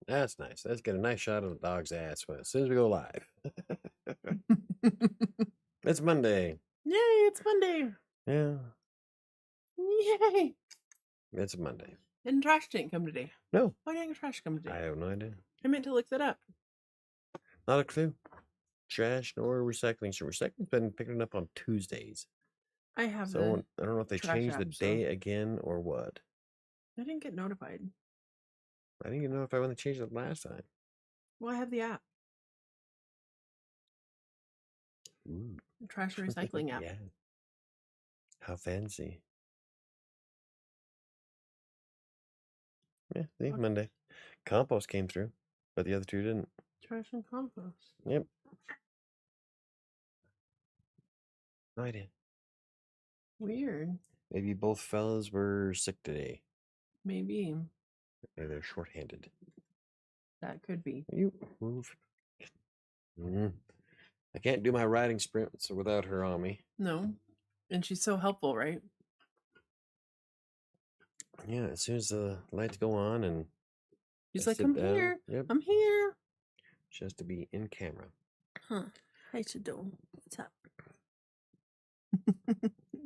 That's nice. Let's get a nice shot of the dog's ass as soon as we go live. It's Monday. Yay, it's Monday. Yeah, Yay. it's Monday. And trash didn't come today. No, Why didn't trash come today? I have no idea. I meant to look that up. Not a clue. Trash nor recycling. So recycling's been picking up on Tuesdays. I have So I don't know if they trash changed the app, so- day again or what. I didn't get notified. I didn't even know if I went to change it last time. Well, I have the app. Ooh. The trash and recycling app. Yeah. How fancy. Yeah, see, Okay. Monday. Compost came through, but the other two didn't. Trash and compost. Yep. No idea. Weird. Maybe both fellas were sick today. Maybe. Maybe they're shorthanded. That could be. You move. I can't do my riding sprints without her on me. No. And she's so helpful, right? Yeah, as soon as the lights go on and She's I like, sit I'm down, here. Yep, I'm here. she has to be in camera. Huh. Hi, Shado. What's up?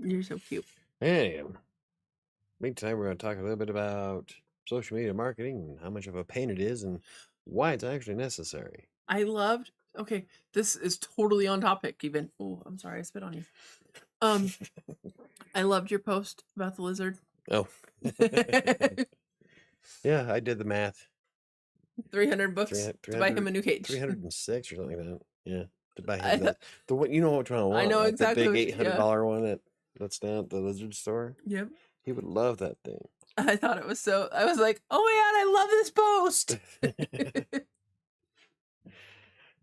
You're so cute. Anyway, I think tonight we're going to talk a little bit about social media marketing and how much of a pain it is and why it's actually necessary. I loved. Okay, this is totally on topic. Even. Oh, I'm sorry, I spit on you. I loved your post about the lizard. Oh, yeah, I did the math. 300 bucks to buy him a new cage. 306 or something like that. Yeah, to buy him the one. You know which one I want? I know like exactly. The big $800 one that's down at the lizard store. Yep. He would love that thing. I thought it was so. I was like, oh my god, I love this post.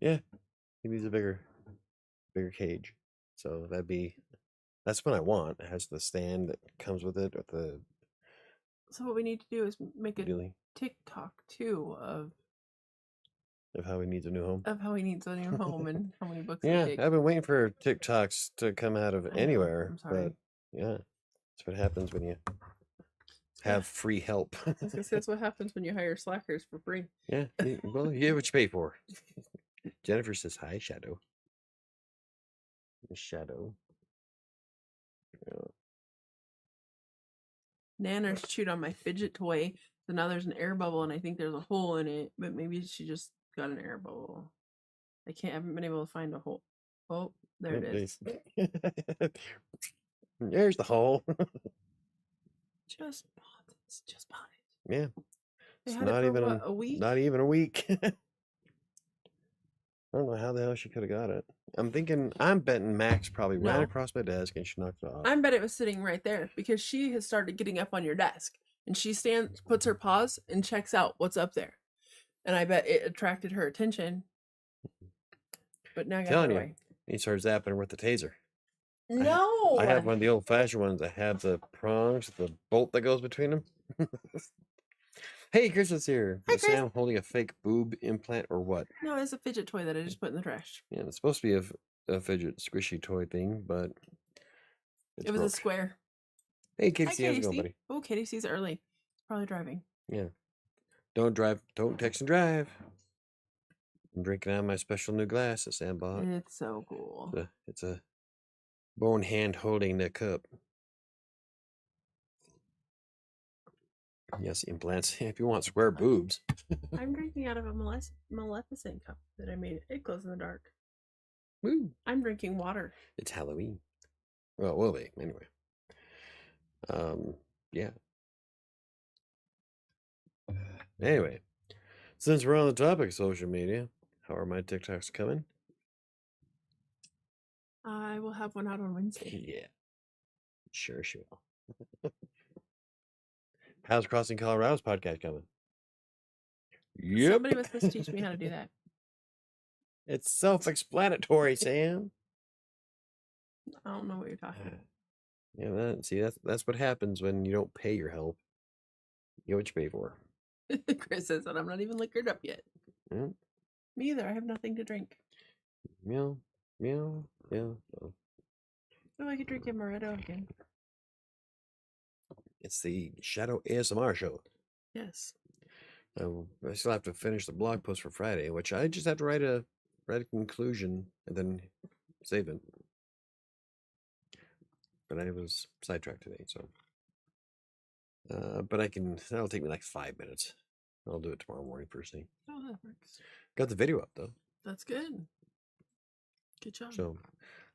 Yeah, he needs a bigger cage. So that's what I want. It has the stand that comes with it, with the. So what we need to do is make a Really? TikTok too of how he needs a new home. Of how he needs a new home and how many books. Yeah, they take. I've been waiting for TikToks to come out of anywhere. I'm sorry. But yeah, that's what happens when you have free help. That's what happens when you hire slackers for free. Yeah, well, you get what you pay for. Jennifer says, hi, Shadow. Shadow. Yeah. Nana's chewed on my fidget toy, so now there's an air bubble, and I think there's a hole in it, but maybe she just got an air bubble. I haven't been able to find a hole. Oh, there it is. There's the hole. Just bought it. Yeah. They It's had not it for, even a week. Not even a week. I don't know how the hell she could have got it. I'm betting Max probably ran across my desk and she knocked it off. I bet it was sitting right there because she has started getting up on your desk and she puts her paws and checks out what's up there. And I bet it attracted her attention. But now I got it away. He starts zapping her with the taser. No! I have one of the old-fashioned ones that have the prongs, the bolt that goes between them. Hey, Chris is here. Hi, Is Sam holding a fake boob implant or what? No, it's a fidget toy that I just put in the trash. Yeah, it's supposed to be a fidget squishy toy thing, but it was a square. Hey, Kitty, how's it going, buddy? Oh, Kitty C's early. Probably driving. Yeah. Don't text and drive. I'm drinking out of my special new glass that Sam bought. It's so cool. It's a bone hand holding the cup. Yes, implants. If you want square boobs. I'm drinking out of a Maleficent cup that I made. It glows in the dark. Woo! I'm drinking water. It's Halloween. Well, it will be anyway. Yeah. Anyway, since we're on the topic of social media, how are my TikToks coming? I will have one out on Wednesday. Yeah. Sure she will. How's Crossing Colorado's podcast coming? Yep. Somebody was supposed to teach me how to do that. It's self-explanatory, Sam. I don't know what you're talking about. Yeah, see, that's what happens when you don't pay your help. You get what you pay for. Chris says that I'm not even liquored up yet. Yeah. Me either. I have nothing to drink. Meow, meow, meow. Oh, I could drink amaretto again. It's the Shadow ASMR show. Yes. I still have to finish the blog post for Friday, which I just have to write a conclusion and then save it. But I was sidetracked today, so. But that'll take me like 5 minutes. I'll do it tomorrow morning first thing. Oh, that works. Got the video up though. That's good. Good job. So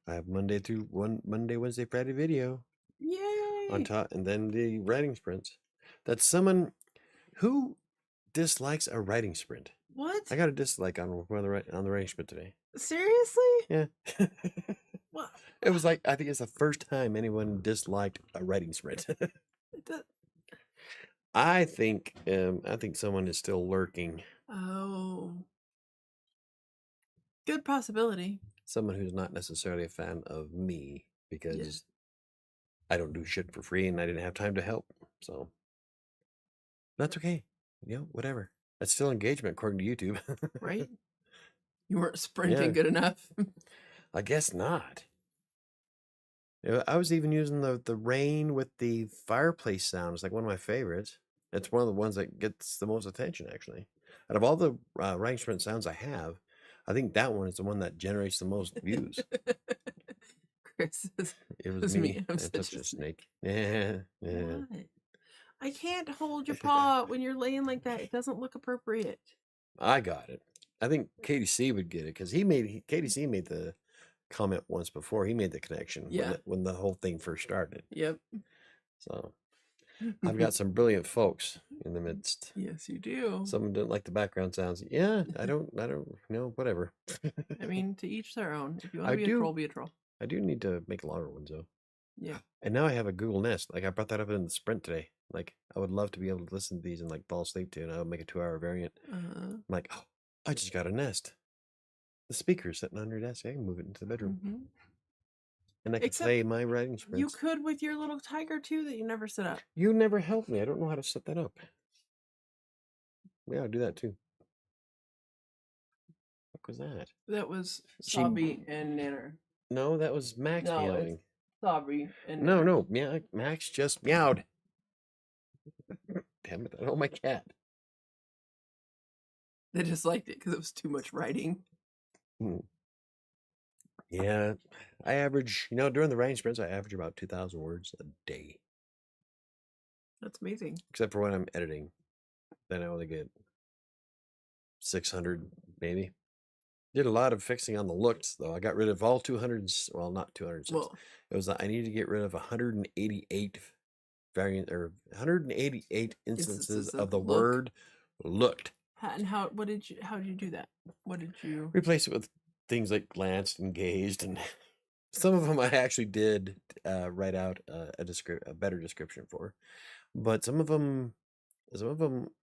I have Monday, Wednesday, Friday video Yay! on top, and then the writing sprints. That's someone who dislikes a writing sprint. What? I got a dislike on the writing sprint today. Seriously? Yeah. What? It was like, I think it's the first time anyone disliked a writing sprint. I think someone is still lurking. Oh. Good possibility. Someone who's not necessarily a fan of me because I don't do shit for free and I didn't have time to help. So that's okay. Whatever. That's still engagement according to YouTube. Right? You weren't sprinting good enough. I guess not. I was even using the rain with the fireplace sound. It's like one of my favorites. It's one of the ones that gets the most attention, actually. Out of all the writing sprint sounds I have, I think that one is the one that generates the most views. Chris, it was me. I'm such a snake. Yeah. What? I can't hold your paw when you're laying like that. It doesn't look appropriate. I got it. I think KDC would get it because KDC made the comment once before. He made the connection when the whole thing first started. Yep. So I've got some brilliant folks in the midst. Yes, you do. Some don't like the background sounds. Yeah, I don't know, whatever. I mean, to each their own. If you want to be a troll, be a troll. I do need to make longer ones though. Yeah. And now I have a Google Nest. Like I brought that up in the sprint today. Like I would love to be able to listen to these and like fall asleep to, and I would make a 2-hour variant. I'm like, oh, I just got a Nest. The speaker's sitting on your desk. I can move it into the bedroom. And I can play my writing sprints. You could with your little tiger too that you never set up. You never helped me. I don't know how to set that up. Yeah, I'll do that too. What was that? That was Sobby and Nanner. No, that was Max meowing. Sobby and Nanner. No, Max just meowed. Damn it, I know my cat. They just liked it because it was too much writing. Yeah, I average, during the writing sprints, I average about 2,000 words a day. That's amazing. Except for when I'm editing. Then I only get 600, maybe. Did a lot of fixing on the looks, though. I got rid of all 200s. Well, not 200. Well, it was I needed to get rid of 188 188 instances of the word looked. And how did you do that? What did you replace it with? Things like glanced and gazed, and some of them I actually did write out a better description for, but some of them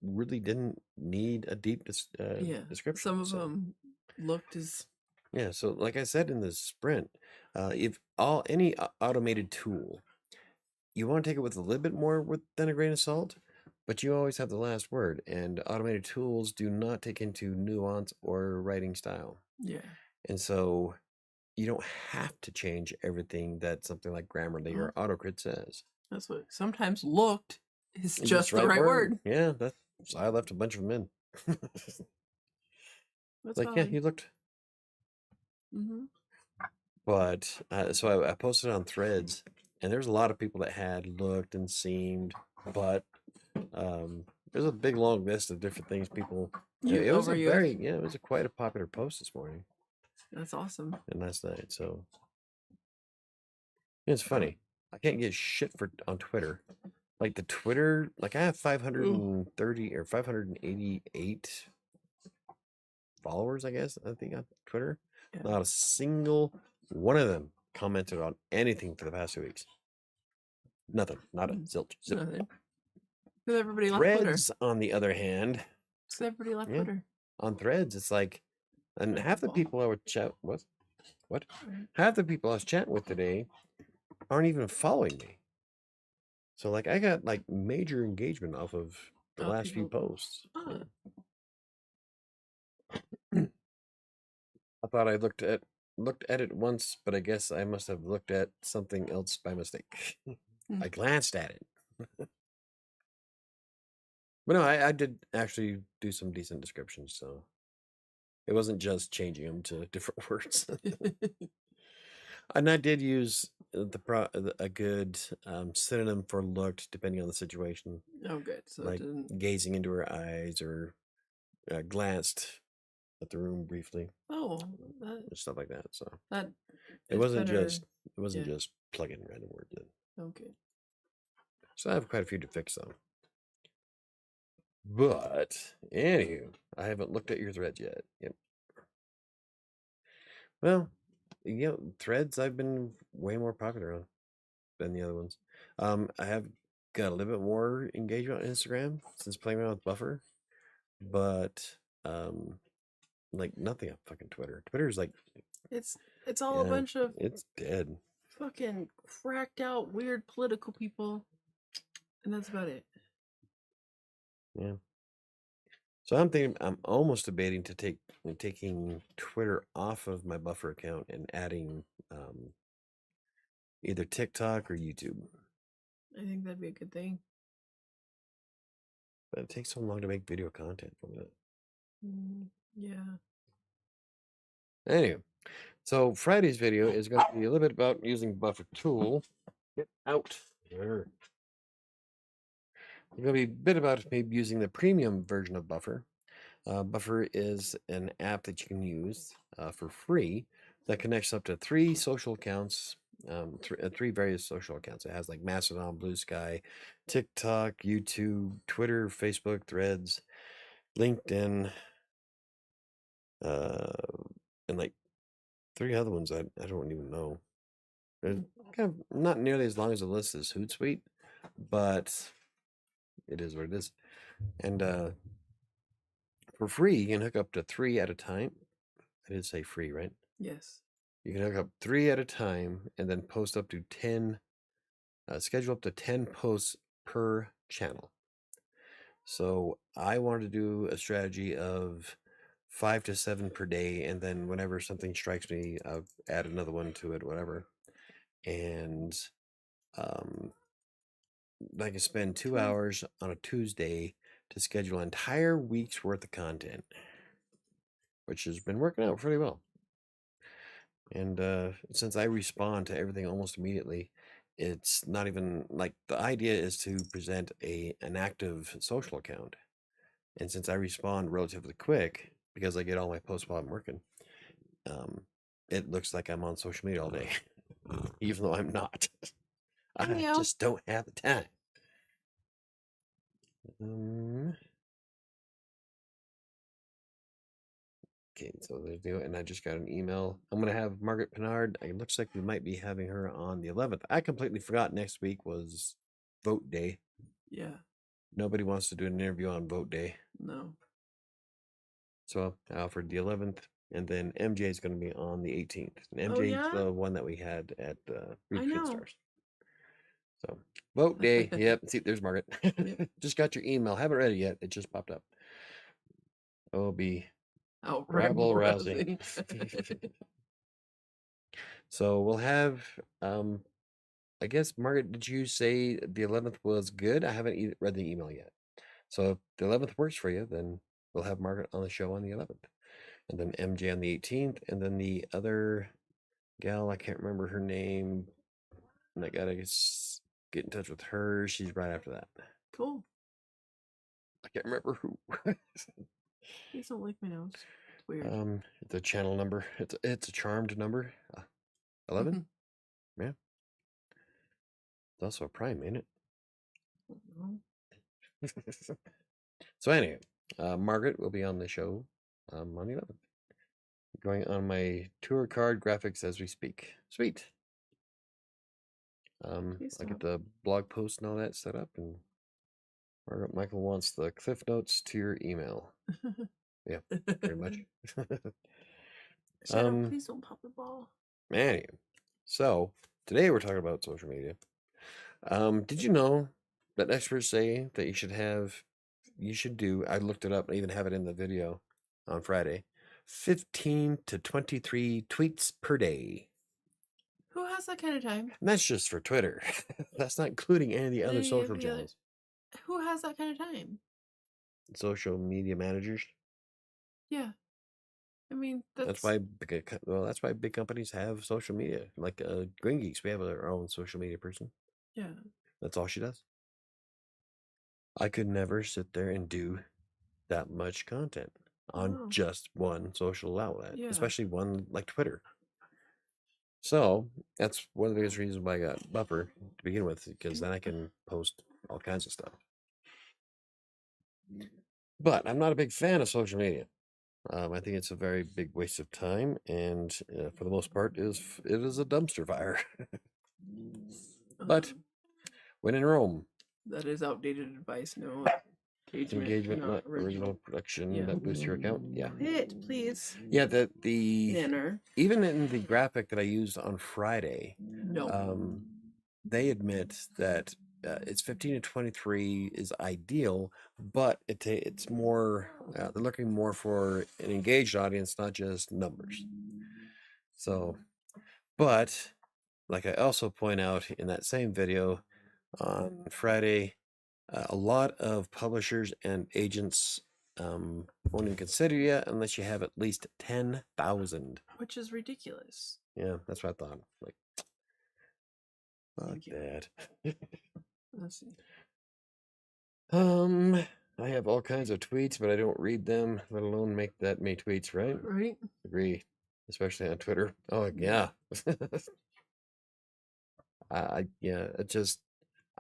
really didn't need a deep description. Some of them looked as so like I said in the sprint, if any automated tool, you want to take it with a little bit more than a grain of salt, but you always have the last word, and automated tools do not take into nuance or writing style. Yeah. And so you don't have to change everything that something like Grammarly or AutoCrit says. That's what sometimes looked is just the right word. Yeah, so I left a bunch of them in. That's like, fine. You looked. But so I posted on Threads, and there's a lot of people that had looked and seemed, but there's a big long list of different things people. It was quite a popular post this morning. That's awesome. And last night, so it's funny. I can't get shit on Twitter. Like the Twitter, like I have 530 or 588 followers, I guess. I think on Twitter. Yeah. Not a single one of them commented on anything for the past 2 weeks. Nothing. Not a zilch. Zip. Nothing. Because everybody left Twitter. Threads, on the other hand. Because everybody left Twitter. On Threads, it's like. And half the people I would chat with, half the people I was chatting with today aren't even following me. So like I got like major engagement off of the last few posts. I thought I looked at it once, but I guess I must have looked at something else by mistake. I glanced at it. But no, I did actually do some decent descriptions, so it wasn't just changing them to different words. And I did use a good synonym for looked, depending on the situation, Oh, good. So it like didn't. gazing into her eyes or glanced at the room briefly, Oh, and stuff like that. So that it is wasn't better. just Yeah. plug in random words in. Okay. So I have quite a few to fix though. But anywho, I haven't looked at your threads yet. Yep. Well, threads I've been way more popular on than the other ones. I have got a little bit more engagement on Instagram since playing around with Buffer, but like nothing on fucking Twitter. Twitter's like It's all a bunch of it's dead. fucking cracked out weird political people, and that's about it. Yeah. So I'm almost debating to taking Twitter off of my Buffer account and adding either TikTok or YouTube. I think that'd be a good thing. But it takes so long to make video content from it. Yeah. Anyway, so Friday's video is going to be a little bit about using Buffer Tool. Get out. There. It's going to be a bit about maybe using the premium version of Buffer. Buffer is an app that you can use for free that connects up to 3 social accounts, 3 various social accounts. It has like Mastodon, Blue Sky, TikTok, YouTube, Twitter, Facebook, Threads, LinkedIn, and like 3 other ones I don't even know. They're kind of not nearly as long as the list as Hootsuite, but it is what it is. And for free, you can hook up to 3 at a time. I did say free, right? Yes. You can hook up 3 at a time and then post up to 10, schedule up to 10 posts per channel. So I wanted to do a strategy of 5 to 7 per day, and then whenever something strikes me, I'll add another one to it, whatever. And I can spend 2 hours on a Tuesday to schedule an entire week's worth of content, which has been working out pretty well. And since I respond to everything almost immediately, it's not even like the idea is to present an active social account. And since I respond relatively quick because I get all my posts while I'm working, it looks like I'm on social media all day, even though I'm not. I just don't have the time. Okay, so there's the, and I just got an email. I'm gonna have Margaret Pinard. It looks like we might be having her on the 11th. I completely forgot next week was vote day. Yeah. Nobody wants to do an interview on vote day. No. So I offered the 11th, and then MJ is going to be on the 18th. And MJ is the one that we had at Read Kid Stars. So vote day. Yep. See, there's Margaret. Yep. Just got your email. Haven't read it yet. It just popped up. Oh, be rabble rousing. So we'll have I guess, Margaret, did you say the 11th was good? I haven't read the email yet. So if the 11th works for you, then we'll have Margaret on the show on the 11th. And then MJ on the 18th. And then the other gal, I can't remember her name. And I gotta get in touch with her. She's right after that. Cool. I can't remember who. Please don't lick my nose. It's weird. It's a channel number. It's a charmed number. 11? Yeah. It's also a prime, ain't it? So anyway, Margaret will be on the show on the 11th. Going on my tour card graphics as we speak. Sweet. I get the blog post and all that set up, and Margaret Michael wants the cliff notes to your email. Yeah, pretty much. Shadow, please don't pop the ball. Anyway, so today we're talking about social media. Did you know that experts say that you should do, I looked it up, I even have it in the video on Friday, 15 to 23 tweets per day. Who has that kind of time? And that's just for Twitter. That's not including any of the other social channels. Who has that kind of time? social media managers. Yeah. I mean, That's why that's why big companies have social media. Like Green Geeks, we have our own social media person. Yeah. That's all she does. I could never sit there and do that much content on Oh. just one social outlet, Yeah. especially one like Twitter. So that's one of the biggest reasons why I got Buffer to begin with, because then I can post all kinds of stuff. But I'm not a big fan of social media. I think it's a very big waste of time, and for the most part, it is a dumpster fire. But when in Rome, that is outdated advice. No engagement, not original production. Yeah. That boosts your account. Yeah. Hit, please. Yeah. The Nanner. even in the graphic that I used on Friday, No. they admit that it's 15 to 23 is ideal, but it's more they're looking more for an engaged audience, not just numbers. So, but like I also point out in that same video on Friday, a lot of publishers and agents won't even consider you unless you have at least 10,000. Which is ridiculous. Yeah, that's what I thought. Like, fuck that. Let's see. I have all kinds of tweets, but I don't read them, let alone make that many tweets, right? Right. Agree. Especially on Twitter. Oh yeah. It just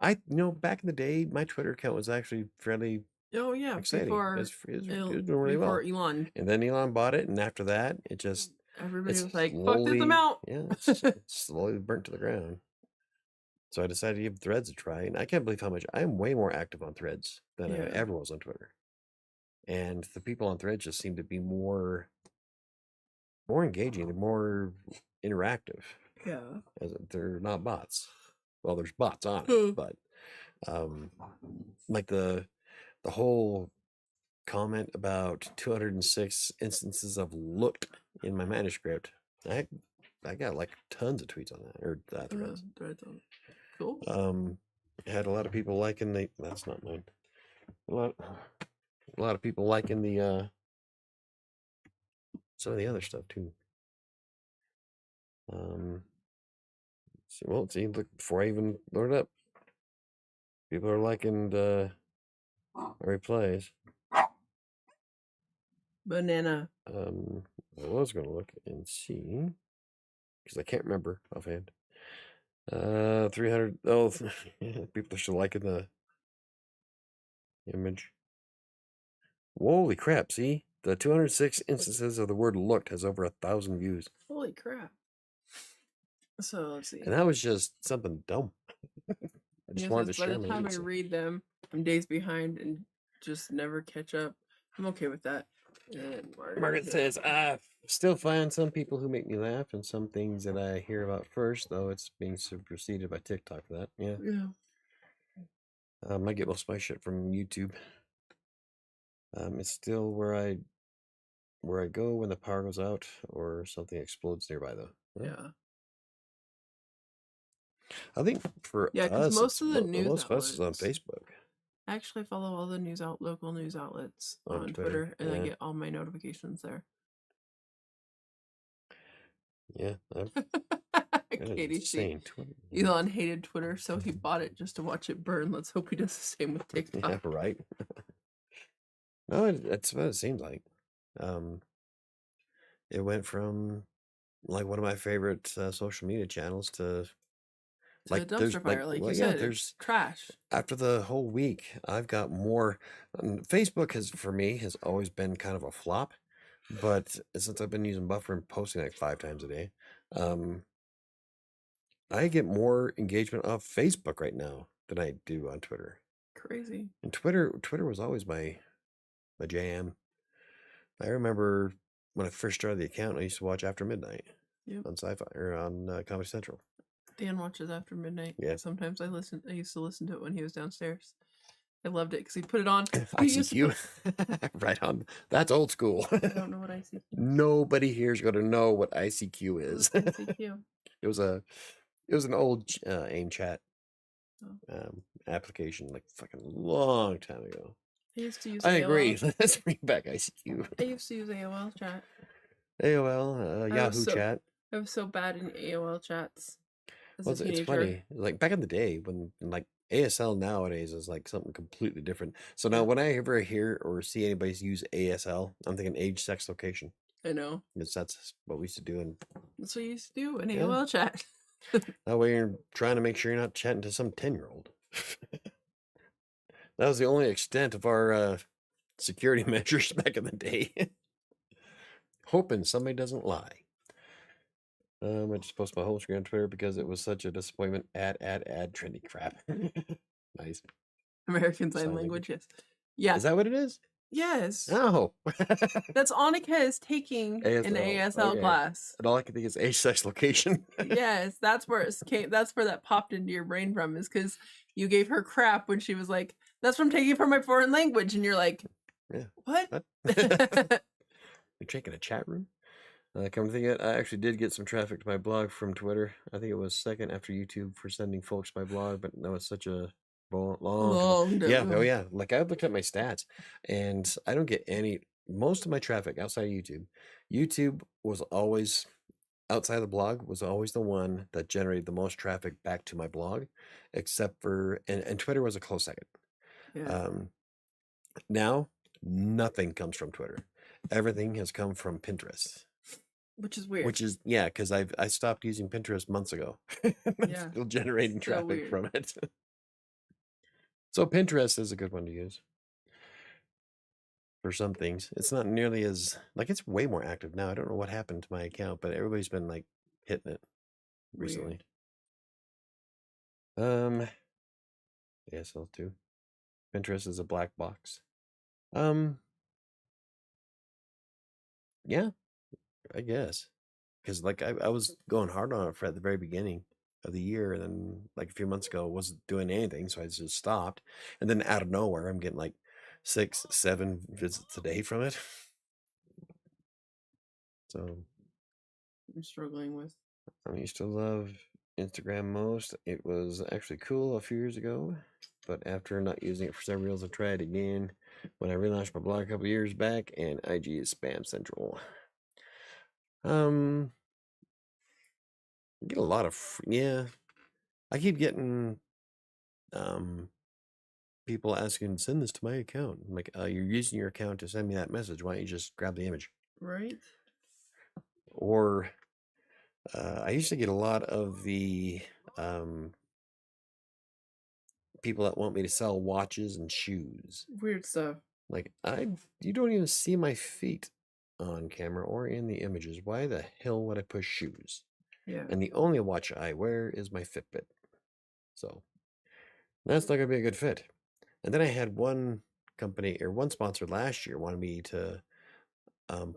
back in the day, my Twitter account was actually fairly exciting. Before It was doing really well. Elon. And then Elon bought it, and after that, it just everybody was like, "Fuck this amount." Yeah, it's slowly burnt to the ground. So I decided to give Threads a try, and I can't believe how much I'm way more active on Threads than I ever was on Twitter. And the people on Threads just seem to be more engaging, they're more interactive. Yeah. As they're not bots. Well, there's bots on it, but like the whole comment about 206 instances of looked in my manuscript. I got like tons of tweets on that, or threads. Cool. Had a lot of people liking the. That's not mine. A lot of people liking the some of the other stuff too. See, look, before I even load it up, people are liking the replays. Banana. I was gonna look and see because I can't remember offhand. 300. Oh, people are still liking the image. Holy crap! See, the 206 instances of the word "looked" has over 1,000 views. Holy crap! So let's see. And that was just something dumb. I just wanted to share. By the time I read them, I'm days behind and just never catch up. I'm okay with that. And Margaret says, I still find some people who make me laugh and some things that I hear about first, though it's being superseded by TikTok for that. Yeah. I get most of my shit from YouTube. It's still where I go when the power goes out or something explodes nearby, though. Yeah. I think for us, most of the news most of us is on Facebook. I actually follow all the local news outlets on Twitter, and I get all my notifications there. Yeah. Katie, Elon hated Twitter, so he bought it just to watch it burn. Let's hope he does the same with TikTok. Yeah, right. No, that's what it seems like. It went from like one of my favorite social media channels to like a dumpster fire, like you said. There's trash. After the whole week, I've got more. Facebook has always been kind of a flop, but since I've been using Buffer and posting like 5 times a day, I get more engagement off Facebook right now than I do on Twitter. Crazy. And Twitter was always my jam. I remember when I first started the account, I used to watch After Midnight on Sci-Fi or on Comedy Central. Dan watches After Midnight. Yeah. Sometimes I used to listen to it when he was downstairs. I loved it because he put it on. ICQ. Right on. That's old school. I don't know what ICQ is. Nobody here is going to know what ICQ is. ICQ. It was an old AIM chat application like fucking long time ago. I used to use I agree. AOL. Let's bring back ICQ. I used to use AOL chat. AOL, Yahoo chat. I was so bad in AOL chats as Well, a it's teenager. funny. Like back in the day when like ASL nowadays is like something completely different. So now when I ever hear or see anybody use ASL, I'm thinking age, sex, location. I know. Because that's what we used to do. And That's what you used to do in Yeah. AOL chat. that way you're trying to make sure you're not chatting to some 10-year-old. That was the only extent of our security measures back in the day. Hoping somebody doesn't lie. I just posted my whole screen on Twitter because it was such a disappointment. Ad, trendy crap. Nice. American Sign Sign Language, language. yes. Yeah. Is that what it is? Yes. Oh. That's Annika is taking an ASL okay. class. And all I can think is age, sex, location. Yes, that's where it came. That's where that popped into your brain from, is because you gave her crap when she was like, "That's what I'm taking for my foreign language," and you're like, Yeah. "What?" You're checking a chat room? Come to think of it, I actually did get some traffic to my blog from Twitter. I think it was second after YouTube for sending folks my blog, but no, it's such a long. Yeah, oh yeah. Like I looked at my stats, and I don't get most of my traffic outside of YouTube. YouTube was always outside of the blog was always the one that generated the most traffic back to my blog, except for and Twitter was a close second. Yeah. Now nothing comes from Twitter. Everything has come from Pinterest. Which is weird. Which is because I stopped using Pinterest months ago. Yeah. Still generating So traffic weird. from it. So Pinterest is a good one to use for some things. It's not nearly as it's way more active now. I don't know what happened to my account, but everybody's been like hitting it recently. ASL too. Pinterest is a black box. Yeah, I guess. Because I was going hard on it at the very beginning of the year, and then like a few months ago wasn't doing anything, so I just stopped. And then out of nowhere, I'm getting like 6, 7 visits a day from it. So I'm struggling with. I used to love Instagram most. It was actually cool a few years ago, but after not using it for several years, I tried again when I relaunched my blog a couple years back, and IG is spam central. Get a lot of I keep getting people asking, send this to my account. I'm like, you're using your account to send me that message. Why don't you just grab the image? Right. Or I used to get a lot of the people that want me to sell watches and shoes. Weird stuff. Like you don't even see my feet on camera or in the images. Why the hell would I push shoes? Yeah. And the only watch I wear is my Fitbit. So that's not gonna be a good fit. And then I had one company or one sponsor last year wanted me to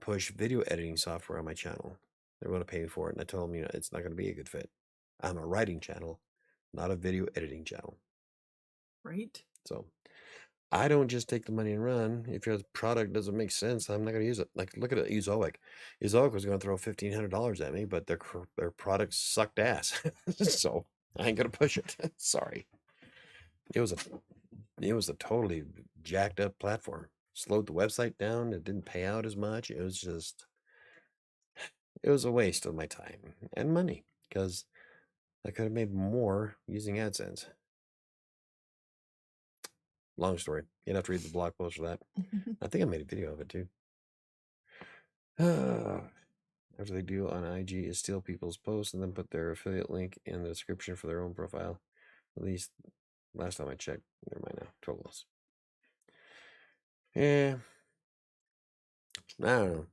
push video editing software on my channel. They want to pay me for it, and I told them, it's not going to be a good fit. I'm a writing channel, not a video editing channel. Right. So I don't just take the money and run. If your product doesn't make sense, I'm not going to use it. Like look at Ezoic. Ezoic was going to throw $1,500 at me, but their product sucked ass. So I ain't going to push it. Sorry. It was a totally jacked up platform. Slowed the website down. It didn't pay out as much. It was a waste of my time and money because I could have made more using AdSense. Long story. You'd have to read the blog post for that. I think I made a video of it too. After they do on IG is steal people's posts and then put their affiliate link in the description for their own profile. At least last time I checked. Never mind now. Total loss. Yeah. I don't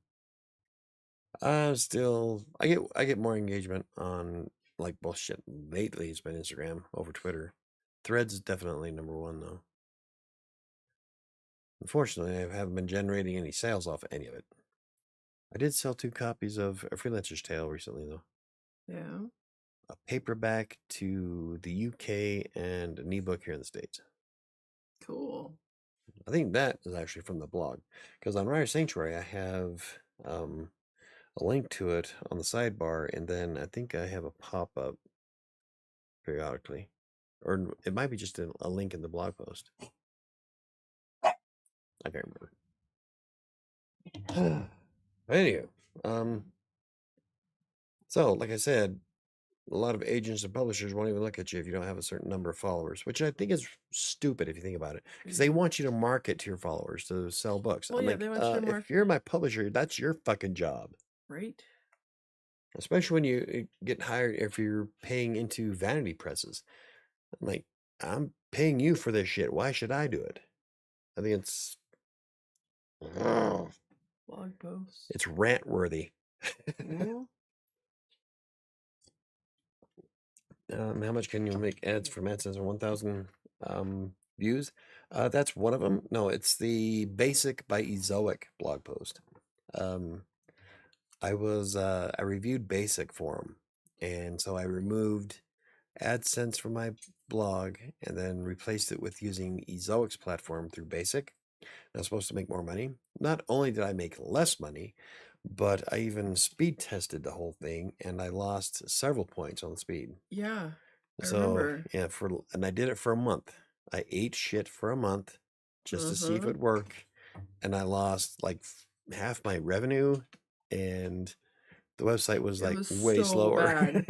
know. I get more engagement on like bullshit lately. It's been Instagram over Twitter. Threads is definitely number one though. Unfortunately, I haven't been generating any sales off any of it. I did sell 2 copies of A Freelancer's Tale recently though. Yeah. A paperback to the UK and an ebook here in the States. Cool. I think that is actually from the blog because on WriterSanctuary I have a link to it on the sidebar, and then I think I have a pop-up periodically, or it might be just a link in the blog post. I can't remember. Anyway, so like I said, a lot of agents and publishers won't even look at you if you don't have a certain number of followers, which I think is stupid if you think about it, because they want you to market to your followers to sell books. Well, I'm yeah, like, they want you to if market. you're my publisher, that's your fucking job. Right. Especially when you get hired, if you're paying into vanity presses. I'm like, I'm paying you for this shit. Why should I do it? I think it's Blog posts. it's rant worthy. How much can you make ads from AdSense? 1,000 views. That's one of them. No, it's the Basic by Ezoic blog post. I reviewed Basic for him, and so I removed AdSense from my blog and then replaced it with using Ezoic's platform through Basic. I was supposed to make more money. Not only did I make less money, but I even speed tested the whole thing, and I lost several points on the speed. Yeah, I So remember. yeah, and I did it for a month. I ate shit for a month just to see if it would work, and I lost like half my revenue, and the website was like way slower.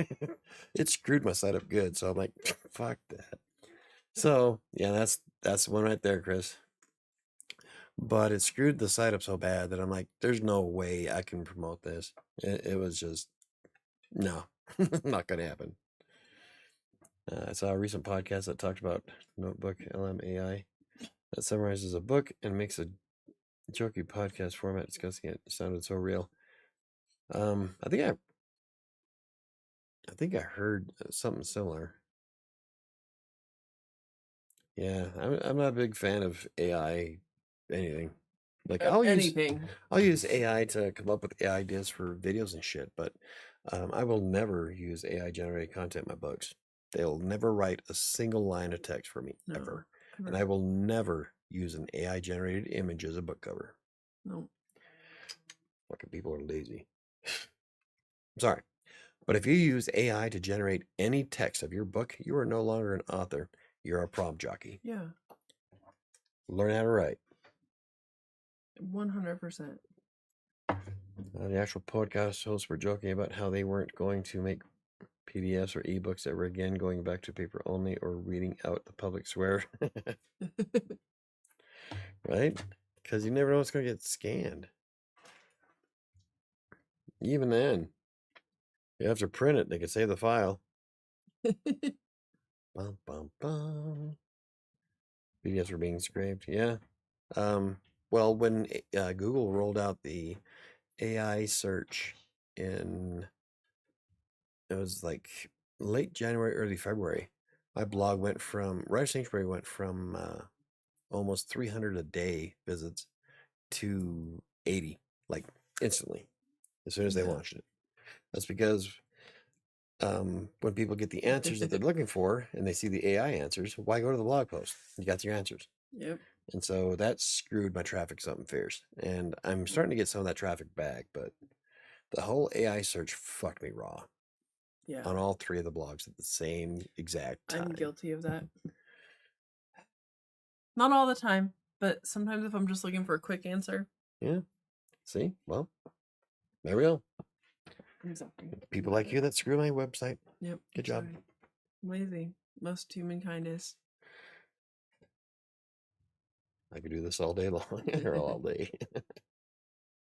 It screwed my site up good, so I'm like, fuck that. So yeah, that's the one right there, Chris. But it screwed the site up so bad that I'm like, there's no way I can promote this. It was just, no, not going to happen. I saw a recent podcast that talked about Notebook LMAI that summarizes a book and makes a jokey podcast format discussing it. It sounded so real. I think I heard something similar. Yeah, I'm not a big fan of AI anything. Like I'll use AI to come up with AI ideas for videos and shit, but I will never use AI generated content in my books. They'll never write a single line of text for me ever. And I will never use an AI generated image as a book cover. No. Fucking people are lazy. I'm sorry. But if you use AI to generate any text of your book, you are no longer an author. You're a prompt jockey. Yeah. Learn how to write. 100%. The actual podcast hosts were joking about how they weren't going to make PDFs or ebooks ever again, going back to paper only or reading out the public swear. Right? Because you never know what's going to get scanned. Even then, you have to print it. They can save the file. Bum, bum, bum. PDFs are being scraped. Yeah. Well, when Google rolled out the AI search it was like late January, early February, my blog WriterSanctuary went from almost 300 a day visits to 80, like instantly, as soon as they launched it. That's because when people get the answers that they're looking for and they see the AI answers, why go to the blog post? You got your answers. Yep. And so that screwed my traffic something fierce. And I'm starting to get some of that traffic back, but the whole AI search fucked me raw. Yeah. On all three of the blogs at the same exact time. I'm guilty of that. Not all the time, but sometimes if I'm just looking for a quick answer. Yeah. See? Well, there we go. Exactly. People like you that screw my website. Yep. Good job. Lazy. Most humankind is. I could do this all day long or all day.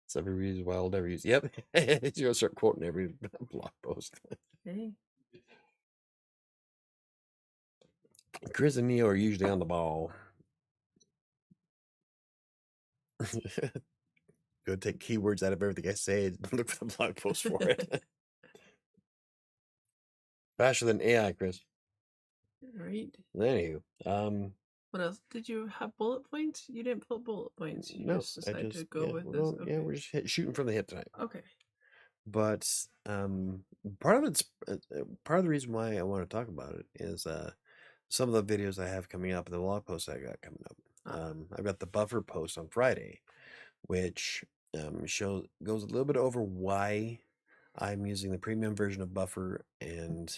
7 reasons why I'll never use. Yep. You're gonna start quoting every blog post. Hey. Chris and Neo are usually on the ball. Go take keywords out of everything I say. Look for the blog post for it. Faster than AI, Chris. Right. Anywho, what else? Did you have bullet points? You didn't put bullet points. You no, just decided to go with this. Okay. Yeah, we're just shooting from the hip tonight. Okay. But part of the reason why I want to talk about it is some of the videos I have coming up and the blog posts I got coming up. I've got the buffer post on Friday, which goes a little bit over why I'm using the premium version of Buffer, and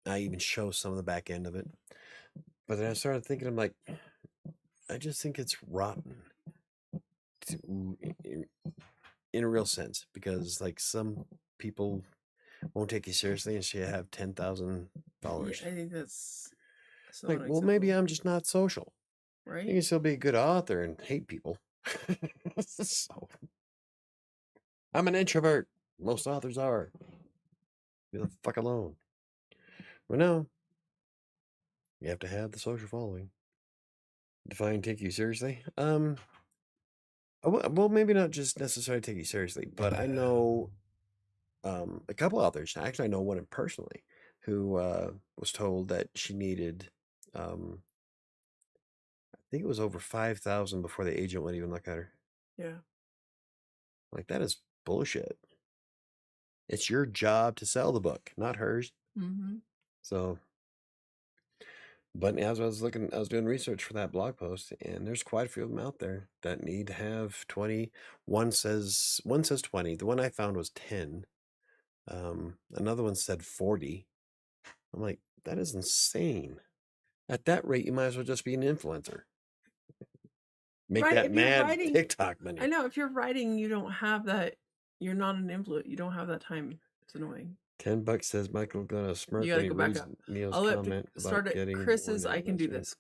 I even show some of the back end of it. But then I started thinking, I'm like, I just think it's rotten in a real sense, because like some people won't take you seriously and she have 10,000 Yeah, followers. I think that's so Like, well, maybe unacceptable, I'm just not social. You right? can still be a good author and hate people. So, I'm an introvert. Most authors are. Leave the fuck alone. But no, you have to have the social following. Define take you seriously. Well, maybe not just necessarily take you seriously, but I know a couple authors. Actually, I know one personally who was told that she needed, I think it was over 5,000 before the agent would even look at her. Yeah. Like, that is bullshit. It's your job to sell the book, not hers. Mm-hmm. So, but as I was doing research for that blog post, and there's quite a few of them out there that need to have 20. One says 20. The one I found was 10. Another one said 40. I'm like, that is insane. At that rate, you might as well just be an influencer. Make Right, that if you're mad writing- TikTok money. I know if you're writing, you don't have that. You're not an influence. You don't have that time. It's annoying. $10 says Michael gonna smirk You gotta when he go back reads up. Neil's I'll comment start about at getting Chris's. one I can do anniversary. this.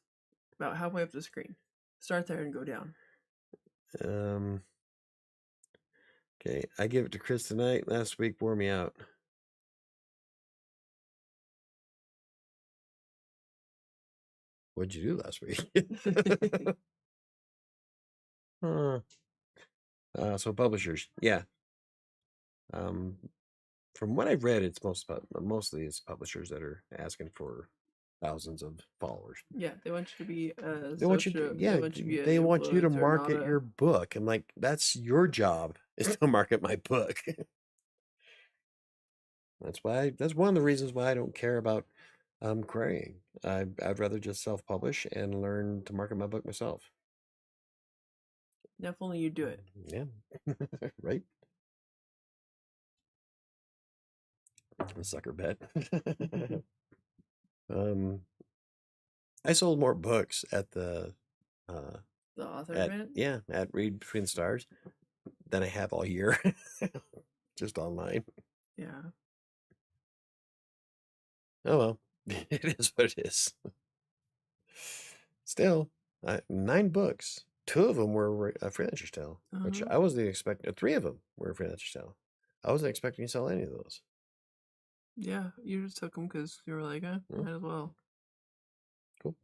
About halfway up the screen. Start there and go down. Okay, I gave it to Chris tonight. Last week wore me out. What'd you do last week? So publishers, yeah. From what I've read, it's mostly it's publishers that are asking for thousands of followers. Yeah, they want you to be a They want you to, yeah, they want you to market your book. I'm like, that's your job, is to market my book. That's one of the reasons why I don't care about querying. I'd rather just self-publish and learn to market my book myself. If only you do it. Yeah, right. A sucker bet. I sold more books at the author at event. At Read Between the Stars than I have all year, just online. Yeah. Oh well, it is what it is. Still, 9 books. 2 of them were a freelancer's tale, which I wasn't expecting. 3 of them were a freelancer's tale. I wasn't expecting to sell any of those. Yeah, you just took them because you were like, might as well. Cool.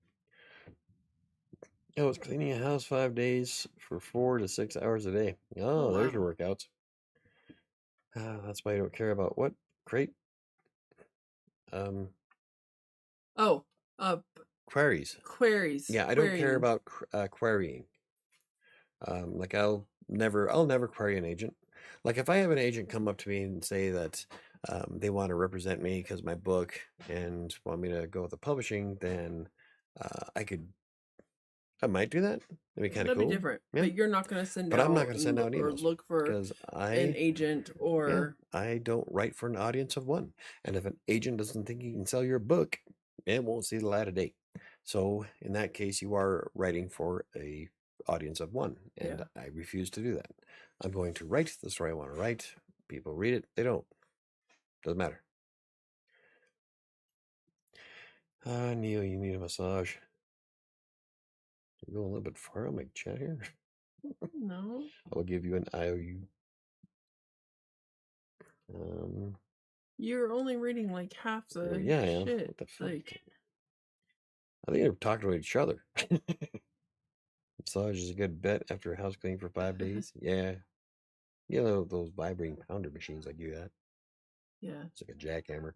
I was cleaning a house 5 days for 4 to 6 hours a day. Oh, there's your workouts. That's why you don't care about what crate. Queries. Yeah, I don't care about querying. Like I'll never query an agent. Like if I have an agent come up to me and say that they want to represent me because my book and want me to go with the publishing, then I might do that. That'd be kind of cool. That'd be different. Yeah. But you're not going to send out. But I'm not going to send out emails or look for because an agent or. Yeah, I don't write for an audience of one. And if an agent doesn't think he can sell your book, it won't see the light of day. So in that case, you are writing for a audience of one, and I refuse to do that. I'm going to write the story I want to write. People read it, they don't. Doesn't matter. Neil, you need a massage. You're going a little bit far on my chat here. No. I'll give you an IOU. You're only reading like half the I am. shit. What the fuck? Like, I think they're talking to each other. Massage is a good bet after house cleaning for 5 days. Yeah. You know those vibrating pounder machines like you got. Yeah. It's like a jackhammer.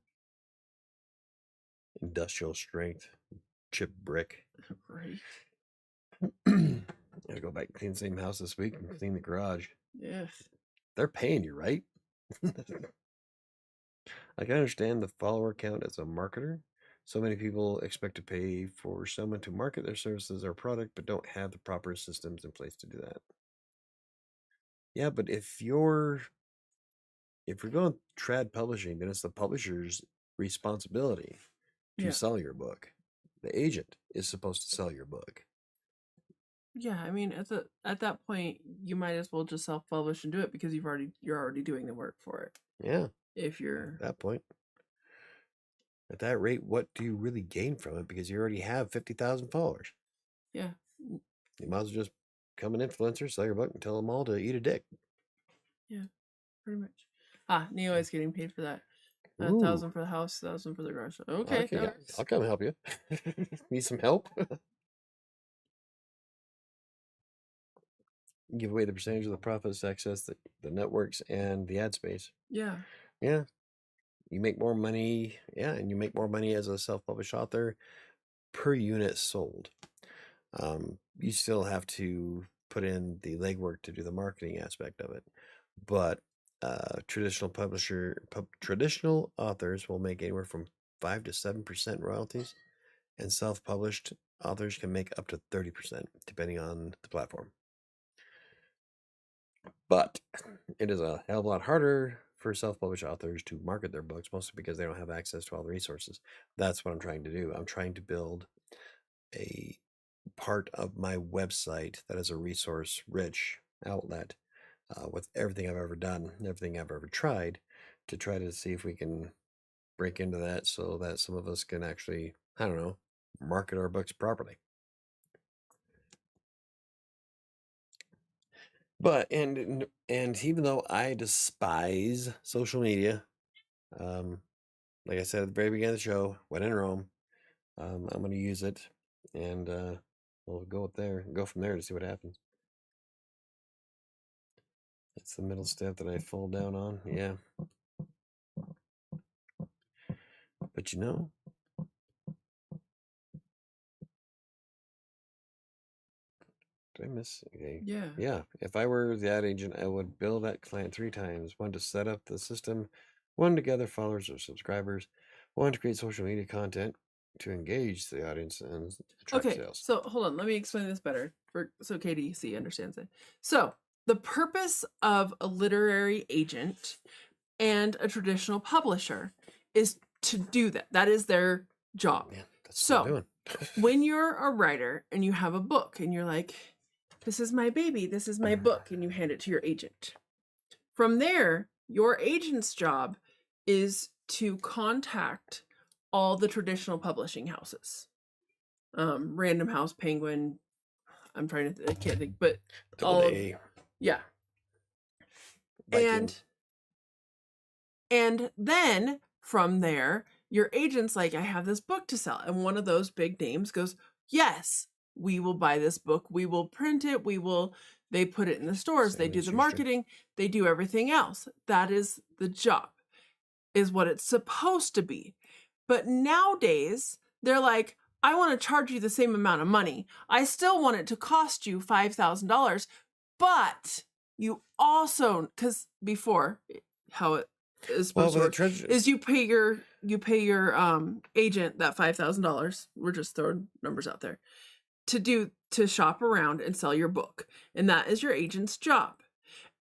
Industrial strength. Chip brick. Right. Gotta go back and clean the same house this week and clean the garage. Yes. They're paying you, right? I can understand the follower count as a marketer. So many people expect to pay for someone to market their services or product, but don't have the proper systems in place to do that. Yeah, but if you're going trad publishing, then it's the publisher's responsibility to sell your book. The agent is supposed to sell your book. Yeah, I mean, at that point, you might as well just self-publish and do it because you're already doing the work for it. Yeah. If you're At that point, at that rate, what do you really gain from it? Because you already have 50,000 followers. yeah, You might as well just become an influencer, sell your book, and tell them all to eat a dick. yeah, pretty much. Neo is getting paid for that. Ooh, 1,000 for the house, 1,000 for the garage. Okay, that works. I'll come help you. Need some help? Give away the percentage of the profits to access the networks and the ad space. Yeah. Yeah. You make more money. Yeah. And you make more money as a self-published author per unit sold. You still have to put in the legwork to do the marketing aspect of it. But traditional authors will make anywhere from 5 to 7% royalties, and self-published authors can make up to 30%, depending on the platform. But it is a hell of a lot harder for self-published authors to market their books, mostly because they don't have access to all the resources. That's what I'm trying to do. I'm trying to build a part of my website that is a resource-rich outlet with everything I've ever done, everything I've ever tried, to try to see if we can break into that so that some of us can actually, I don't know, market our books properly. But and even though I despise social media, like I said at the very beginning of the show, when in Rome, I'm going to use it, and we'll go from there to see what happens. That's the middle step that I fall down on. Yeah. But you know, did I miss? Okay. Yeah. Yeah. If I were the ad agent, I would bill that client 3 times: one to set up the system, one to gather followers or subscribers, one to create social media content to engage the audience and attract Okay, sales. so hold on, let me explain this better so KDC understands it. So the purpose of a literary agent and a traditional publisher is to do that. That is their job. Yeah, that's what I'm So doing. when you're a writer and you have a book and you're like, this is my baby, this is my book, and you hand it to your agent. From there, your agent's job is to contact all the traditional publishing houses. Random House, Penguin. I can't think, but yeah. Viking. And then from there, your agent's like, I have this book to sell. And one of those big names goes, yes, we will buy this book. We will print it. They put it in the stores. They do the marketing. They do everything else. That is the job, is what it's supposed to be. But nowadays, they're like, I want to charge you the same amount of money. I still want it to cost you $5,000, but you also, because before, how it is supposed to work is you pay your agent that $5,000. We're just throwing numbers out there to shop around and sell your book, and that is your agent's job.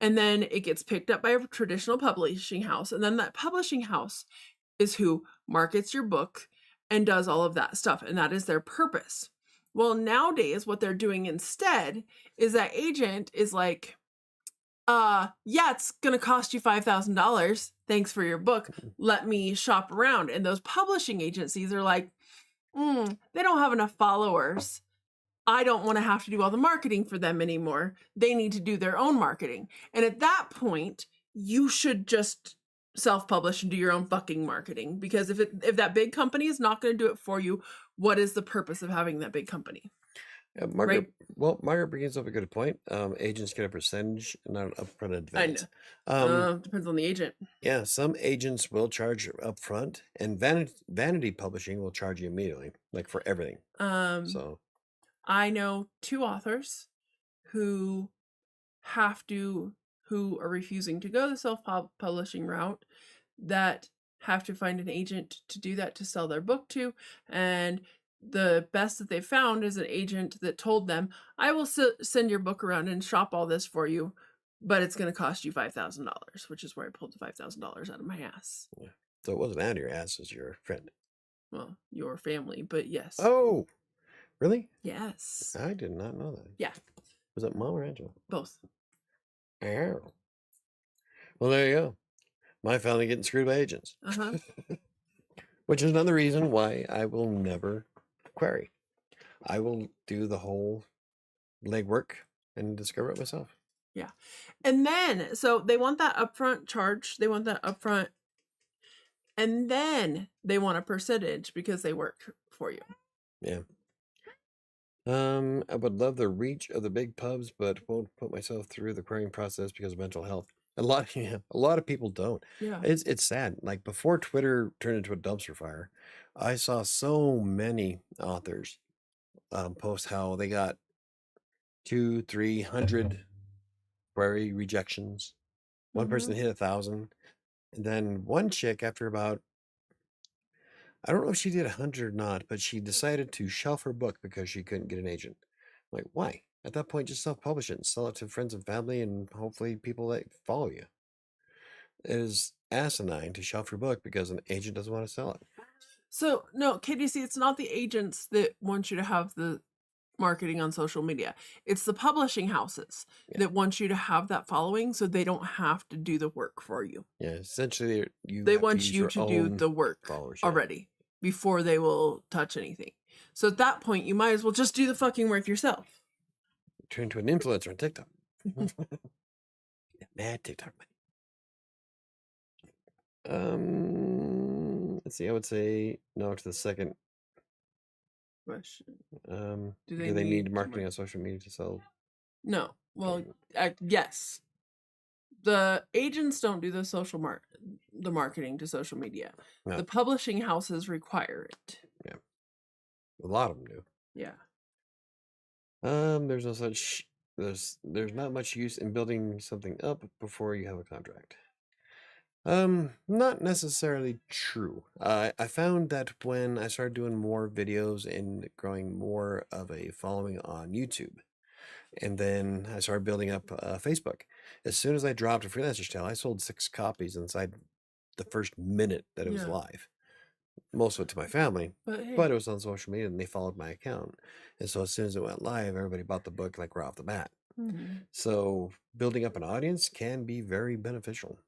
And then it gets picked up by a traditional publishing house, and then that publishing house is who markets your book and does all of that stuff, and that is their purpose. Well, nowadays, what they're doing instead is that agent is like, yeah, it's gonna cost you $5,000. Thanks for your book. Let me shop around. And those publishing agencies are like, they don't have enough followers. I don't want to have to do all the marketing for them anymore. They need to do their own marketing. And at that point, you should just self-publish and do your own fucking marketing, because if that big company is not going to do it for you, what is the purpose of having that big company? Yeah, Margaret, well, Margaret brings up a good point. Agents get a percentage, not an upfront advance. I know. Depends on the agent. Yeah, some agents will charge upfront, and vanity publishing will charge you immediately, like for everything. So I know 2 authors who are refusing to go the self-publishing route, that have to find an agent to do that, to sell their book to. And the best that they found is an agent that told them, I will send your book around and shop all this for you, but it's going to cost you $5,000, which is where I pulled the $5,000 out of my ass. Yeah. So it wasn't out of your ass, it was your friend. Well, your family, but yes. Oh, Really? Yes. I did not know that. Yeah. Was that Mom or Angela? Both. Oh. Well, there you go. My family getting screwed by agents. Uh-huh. Which is another reason why I will never query. I will do the whole legwork and discover it myself. Yeah. And then, so they want that upfront charge. They want that upfront. And then they want a percentage because they work for you. Yeah. I would love the reach of the big pubs, but won't put myself through the querying process because of mental health. A lot of people don't. Yeah. It's sad. Like before Twitter turned into a dumpster fire, I saw so many authors post how they got 200-300 query rejections. One person hit 1,000, and then one chick, after about, I don't know if she did 100 or not, but she decided to shelf her book because she couldn't get an agent. I'm like, why? At that point, just self-publish it and sell it to friends and family and hopefully people that follow you. It is asinine to shelf your book because an agent doesn't want to sell it. So, no, KDC, it's not the agents that want you to have the marketing on social media. It's the publishing houses that want you to have that following so they don't have to do the work for you. Yeah, essentially, They want you to do the work already before they will touch anything. So at that point, you might as well just do the fucking work yourself. Turn to an influencer on TikTok. Mad TikTok money. Let's see. I would say no to the second question. Do they need marketing on social media to sell? No. Well, yes. The agents don't do the marketing to social media. No. The publishing houses require it. Yeah. A lot of them do. Yeah. There's no such there's not much use in building something up before you have a contract. Not necessarily true. I found that when I started doing more videos and growing more of a following on YouTube, and then I started building up Facebook. As soon as I dropped a freelancer's tale, I sold 6 copies inside the first minute that it was live. Most of it to my family, but it was on social media and they followed my account. And so as soon as it went live, everybody bought the book like right off the bat. So building up an audience can be very beneficial.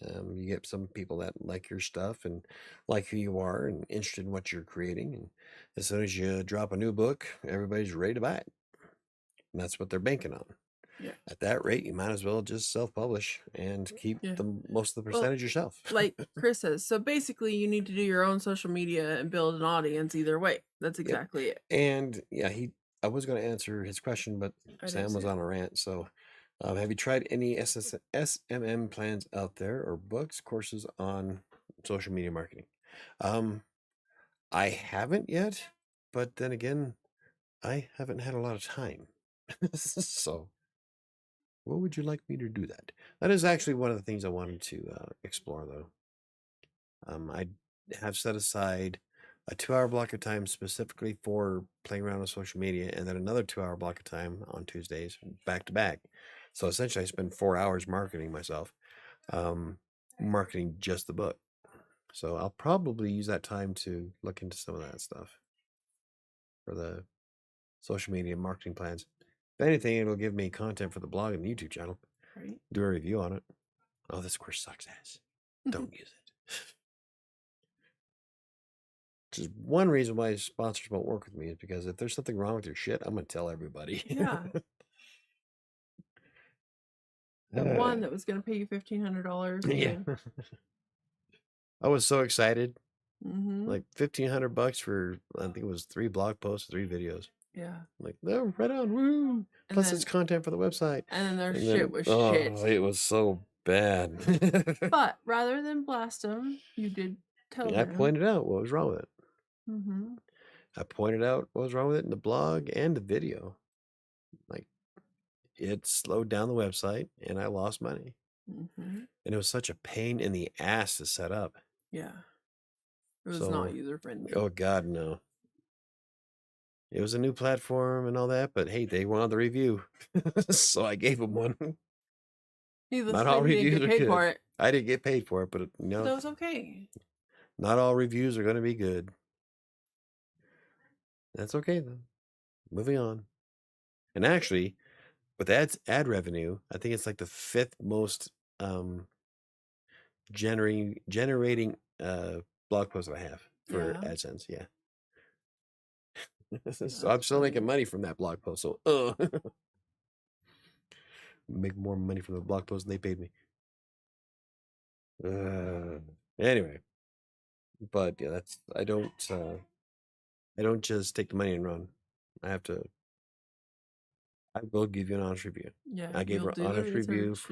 You get some people that like your stuff and like who you are and interested in what you're creating. And as soon as you drop a new book, everybody's ready to buy it. And that's what they're banking on. Yeah. At that rate, you might as well just self-publish and keep most of the percentage yourself. Like Chris says, so basically you need to do your own social media and build an audience either way. That's exactly it. And yeah, I was going to answer his question, but Sam was on a rant. So have you tried any SMM plans out there or books, courses on social media marketing? I haven't yet, but then again, I haven't had a lot of time. So what would you like me to do that? That is actually one of the things I wanted to explore, though. I have set aside a 2-hour block of time specifically for playing around with social media, and then another 2-hour block of time on Tuesdays, back to back. So essentially, I spend 4 hours marketing myself, marketing just the book. So I'll probably use that time to look into some of that stuff for the social media marketing plans. If anything, it'll give me content for the blog and the YouTube channel. Right. Do a review on it. Oh, this course sucks ass. Don't use it. Which is one reason why sponsors won't work with me, is because if there's something wrong with your shit, I'm going to tell everybody. Yeah. The one that was going to pay you $1,500. Yeah. I was so excited. Like $1,500 for, I think it was 3 blog posts, 3 videos. Yeah. Like, no, right on, woo. Plus it's content for the website. And then their shit was shit. It was so bad. But rather than blast them, you did tell them. I pointed out what was wrong with it. I pointed out what was wrong with it in the blog and the video. Like, it slowed down the website and I lost money. And it was such a pain in the ass to set up. Yeah. It was not user-friendly. Oh, God, no. It was a new platform and all that, but hey, they wanted the review. So I gave them one. Not all reviews are good. I didn't get paid for it, but no. That was okay. Not all reviews are going to be good. That's okay, though. moving on. And actually, with ad revenue, I think it's like the 5th most generating blog post I have for Yeah. AdSense. Yeah. So That's I'm still making funny. money from that blog post. So make more money from the blog post than they paid me. Anyway, but yeah, that's I don't just take the money and run. I will give you an honest review. Yeah, I gave you'll her an do the honest review research.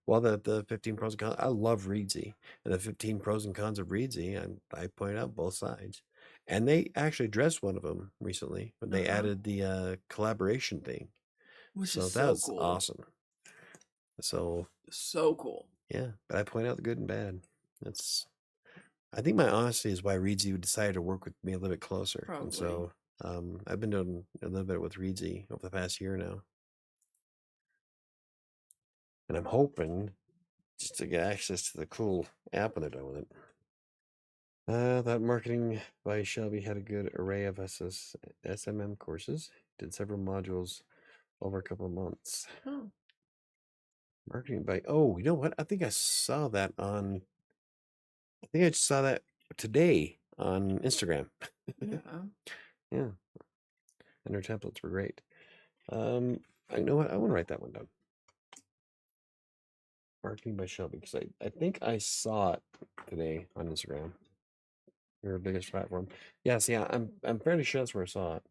You'll for do. the 15 pros and cons. I love Readsy, and the 15 pros and cons of Readsy, and I point out both sides. And they actually addressed one of them recently when they added the collaboration thing. Which So is that so was cool. awesome. So So cool. yeah, but I point out the good and bad. I think my honesty is why Readsy decided to work with me a little bit closer. Probably. And so I've been doing a little bit with Readsy over the past year now. And I'm hoping just to get access to the cool app when they're done with it. That marketing by Shelby had a good array of SMM courses. Did several modules over a couple of months. Oh. Marketing by you know what? I think I saw that today on Instagram. Yeah. Yeah. And their templates were great. I know what I want to write that one down. Marketing by Shelby, because I think I saw it today on Instagram. Your biggest platform. Yes, yeah, I'm fairly sure that's where I saw it.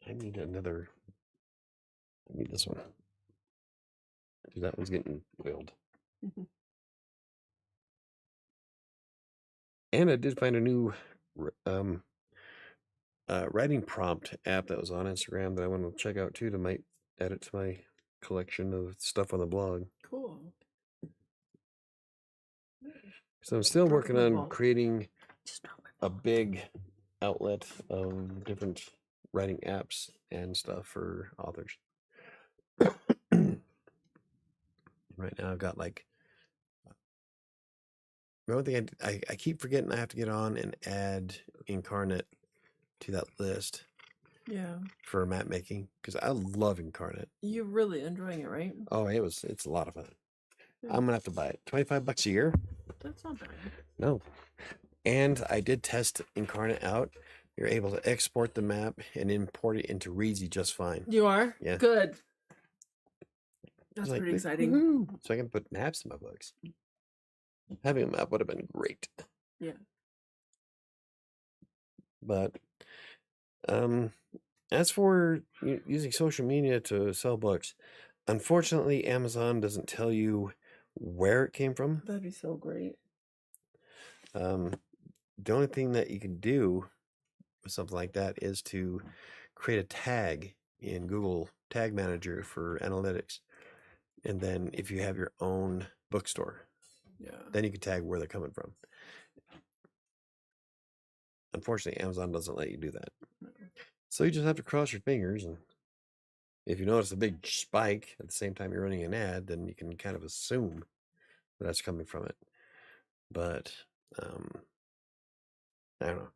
I need this one. That one's getting oiled. And I did find a new writing prompt app that was on Instagram that I want to check out too, to might add it to my collection of stuff on the blog. Cool. So I'm still working on creating a big outlet of different writing apps and stuff for authors. Right now I've got like, the only thing I keep forgetting I have to get on and add Inkitt to that list. Yeah. For map making, because I love Inkitt. You're really enjoying it, right? Oh, it's a lot of fun. I'm gonna have to buy it. $25 a year. That's not bad. No. And I did test Inkitt out. You're able to export the map and import it into Readsy just fine. You are? Yeah. Good. That's pretty exciting. Woo-hoo. So I can put maps in my books. Having a map would have been great. Yeah. But as for using social media to sell books, unfortunately, Amazon doesn't tell you where it came from. That'd be so great. The only thing that you can do with something like that is to create a tag in Google Tag Manager for analytics. And then if you have your own bookstore, then you can tag where they're coming from. Unfortunately, Amazon doesn't let you do that. So you just have to cross your fingers, and if you notice a big spike at the same time you're running an ad, then you can kind of assume that that's coming from it. But I don't know.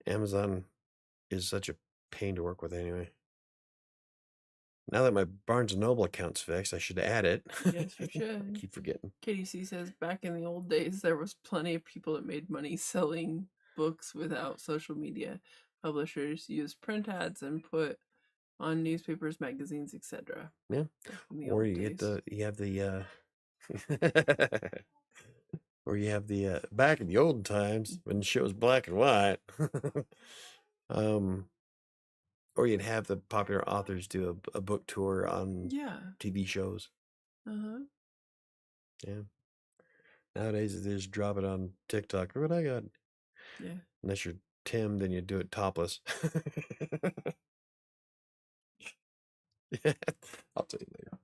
Amazon is such a pain to work with anyway. Now that my Barnes & Noble account's fixed, I should add it. Yes, you should. I keep forgetting. KDC says, back in the old days, there was plenty of people that made money selling books without social media. Publishers used print ads and put on newspapers, magazines, etc. Yeah. Or you have the back in the old times when the show was black and white. Or you'd have the popular authors do a book tour on TV shows. Yeah. Nowadays, they just drop it on TikTok. Look what I got. Yeah. Unless you're Tim, then you do it topless. I'll tell you later.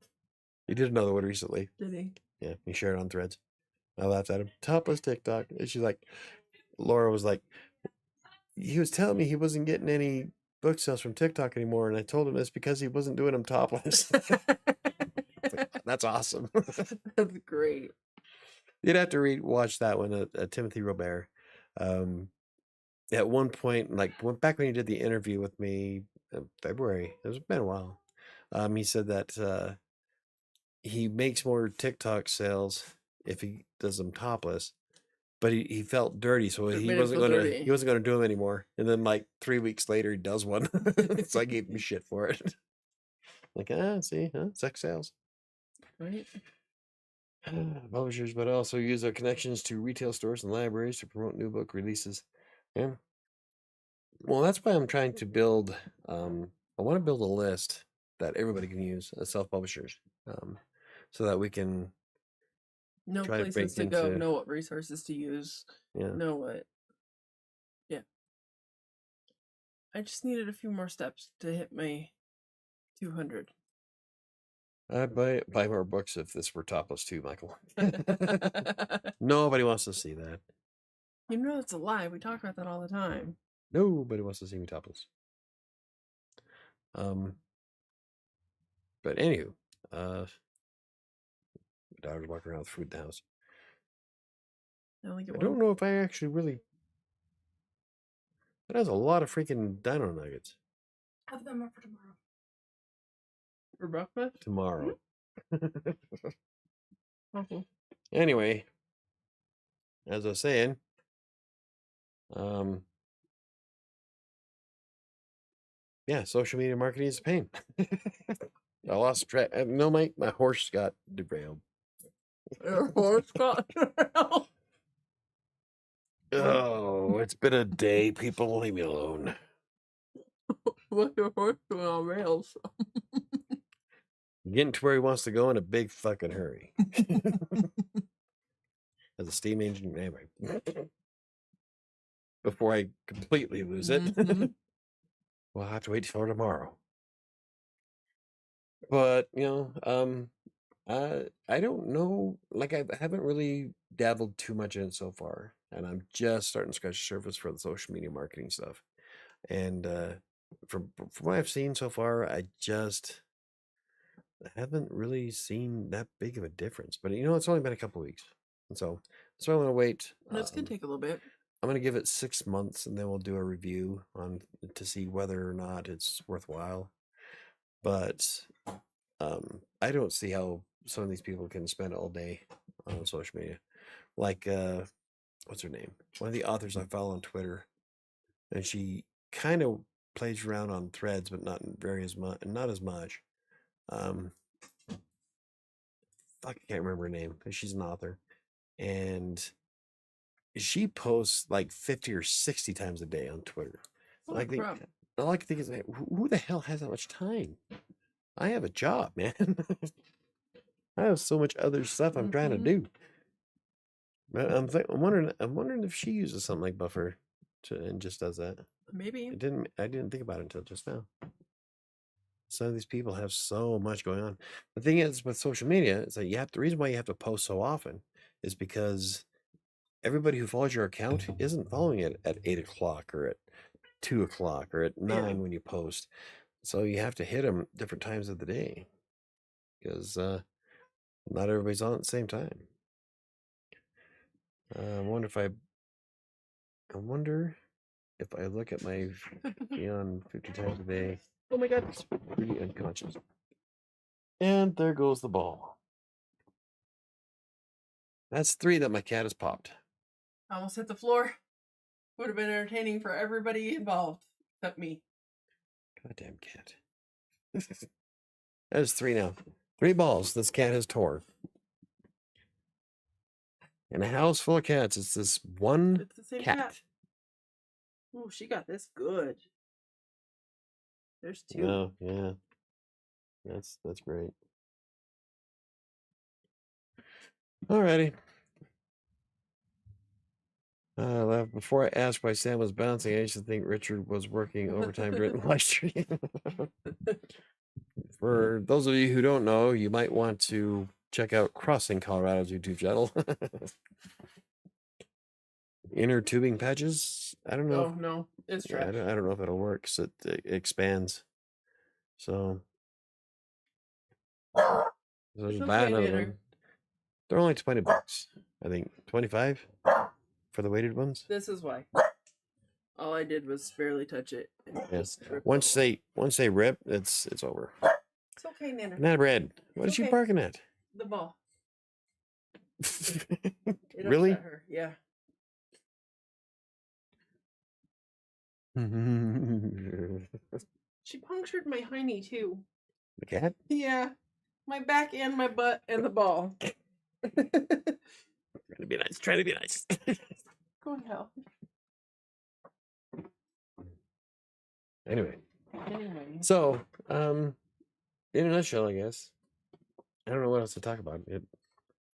He did another one recently. Did he? Yeah, he shared it on Threads. I laughed at him. Topless TikTok. And she's like, Laura was like, he was telling me he wasn't getting any book sales from TikTok anymore, and I told him it's because he wasn't doing them topless. That's awesome. That's great. You'd have to watch that one, Timothy Robert. At one point, back when he did the interview with me February. It's been a while. He said that he makes more TikTok sales if he does them topless, but he felt dirty, so It he made him wasn't feel gonna dirty. he wasn't gonna do them anymore. And then like 3 weeks later, he does one. So I gave him shit for it. Like, see, sex sales. Right? Publishers, but also use their connections to retail stores and libraries to promote new book releases. Yeah. Well, that's why I'm trying to build. I want to build a list that everybody can use as self-publishers, so that we can Know try to places break to go, into. know what resources to use, Yeah. know what. Yeah. I just needed a few more steps to hit my 200. I'd buy more books if this were topless too, Michael. Nobody wants to see that. You know that's a lie. We talk about that all the time. Nobody wants to see me topless. But anywho, my daughter's walking around with food in the house. I don't know if I actually really. That has a lot of freaking dino nuggets. Have them up for tomorrow. For breakfast? Tomorrow. Okay. Anyway, as I was saying, yeah, social media marketing is a pain. I lost track. No, my horse got derailed. Your horse got derailed. Oh, it's been a day. People, leave me alone. What's your horse doing on rails? Getting to where he wants to go in a big fucking hurry. As a steam engine, anyway. Before I completely lose it. We'll have to wait for tomorrow. But, I don't know. Like, I haven't really dabbled too much in it so far. And I'm just starting to scratch the surface for the social media marketing stuff. And from what I've seen so far, I haven't really seen that big of a difference. But, it's only been a couple weeks. And so I'm going to wait. It's going to take a little bit. I'm going to give it 6 months, and then we'll do a review to see whether or not it's worthwhile. But I don't see how some of these people can spend all day on social media. Like, what's her name? One of the authors I follow on Twitter, and she kind of plays around on Threads, but not as much. I can't remember her name. She's an author, and she posts like 50 or 60 times a day on Twitter. All I can think is, who the hell has that much time? I have a job, man. I have so much other stuff I'm trying to do. But I'm wondering if she uses something like Buffer and just does that. Maybe. I didn't think about it until just now. Some of these people have so much going on. The thing is with social media is that the reason why you have to post so often is because everybody who follows your account isn't following it at 8 o'clock or at 2 o'clock or at 9 when you post. So you have to hit them different times of the day because not everybody's on at the same time. I wonder if I look at my beyond 50 times a day. Oh my God, it's pretty unconscious. And there goes the ball. That's 3 that my cat has popped. I almost hit the floor. Would have been entertaining for everybody involved, except me. Goddamn cat. That is 3 now. 3 balls this cat has tore. In a house full of cats, it's this one It's the same cat. Oh, she got this good. There's 2. Oh, yeah. That's great. Alrighty. Before I asked why Sam was bouncing, I used to think Richard was working overtime during the live stream. For those of you who don't know, you might want to check out Crossing Colorado's YouTube channel. Inner tubing patches. I don't know. Oh, no. It's trash. I don't know if it'll work because it expands. So just buy another one. They're only $20. I think 25 for the weighted ones. This is why. All I did was barely touch it. And Yeah. just rip Once the they rip, it's over. ball. It's okay, Nana. Not bread. What It's is she okay. barking at? The ball. It Really? upset her. Yeah. The She punctured my hiney too. cat? Yeah. My back and my butt and the ball. Trying to be nice. Trying to be nice. Go to hell. Anyway. Anyway. So, in a nutshell, I guess. I don't know what else to talk about. I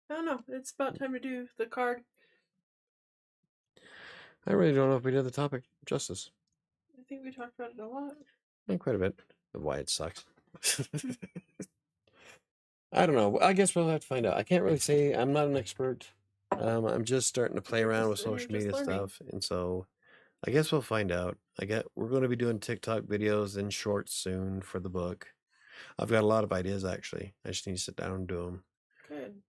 don't know. It's about time to do the card. I really don't know if we did the topic justice. I think we talked about it a lot. And quite a bit of why it sucks. I don't know. I guess we'll have to find out. I can't really say. I'm not an expert. I'm just starting to play around with social media stuff, and so I guess we'll find out. We're going to be doing TikTok videos and shorts soon for the book. I've got a lot of ideas actually. I just need to sit down and do them. Good.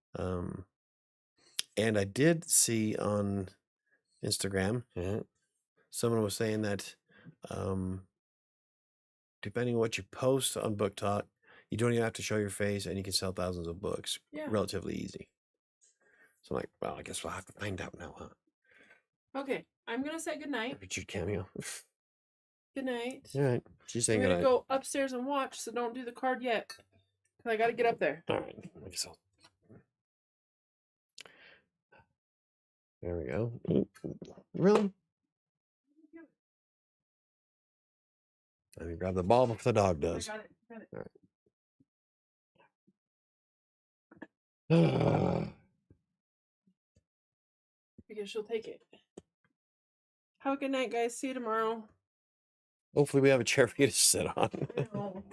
And I did see on Instagram, someone was saying that depending on what you post on Book Talk, you don't even have to show your face, and you can sell thousands of books relatively easy. So I'm like, well, I guess we'll have to find out now, huh? Okay, I'm gonna say goodnight. Richard cameo. Good night. All right, she's saying I'm goodnight. gonna go upstairs and watch, so don't do the card yet. Cause I gotta get up there. All right, I guess I'll. There we go. Really? Let me grab the ball before the dog does. Got it. All right. Because she'll take it. Have a good night, guys. See you tomorrow. Hopefully we have a chair for you to sit on. I know.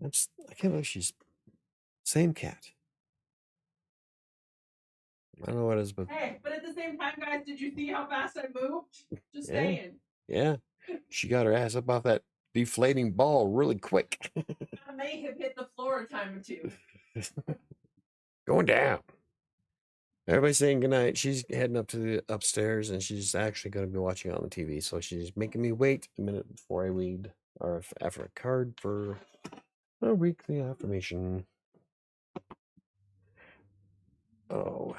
I can't believe she's same cat. I don't know what it is, but hey, but at the same time, guys, did you see how fast I moved? Just saying. Yeah, she got her ass up off that deflating ball really quick. I may have hit the floor a time or two. Going down. Everybody's saying goodnight. She's heading up to the upstairs, and she's actually going to be watching it on the TV. So she's making me wait a minute before I read or after a card for a weekly affirmation. Oh.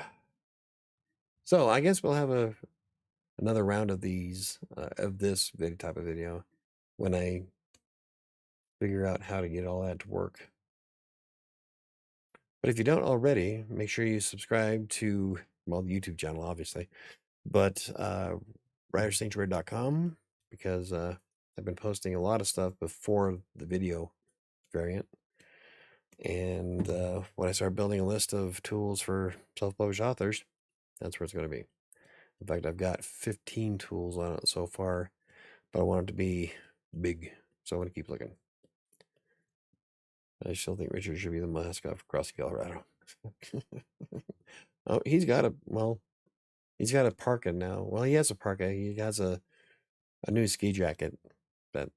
So I guess we'll have another round of these, of this type of video when I figure out how to get all that to work. But if you don't already, make sure you subscribe to, well, the YouTube channel, obviously, but WriterSanctuary.com, because I've been posting a lot of stuff before the video variant. And when I start building a list of tools for self-published authors, that's where it's going to be. In fact, I've got 15 tools on it so far, but I want it to be big, so I'm going to keep looking. I still think Richard should be the mascot for Crossing Colorado. Oh, he's got a parka now. Well, he has a parka. He has a new ski jacket that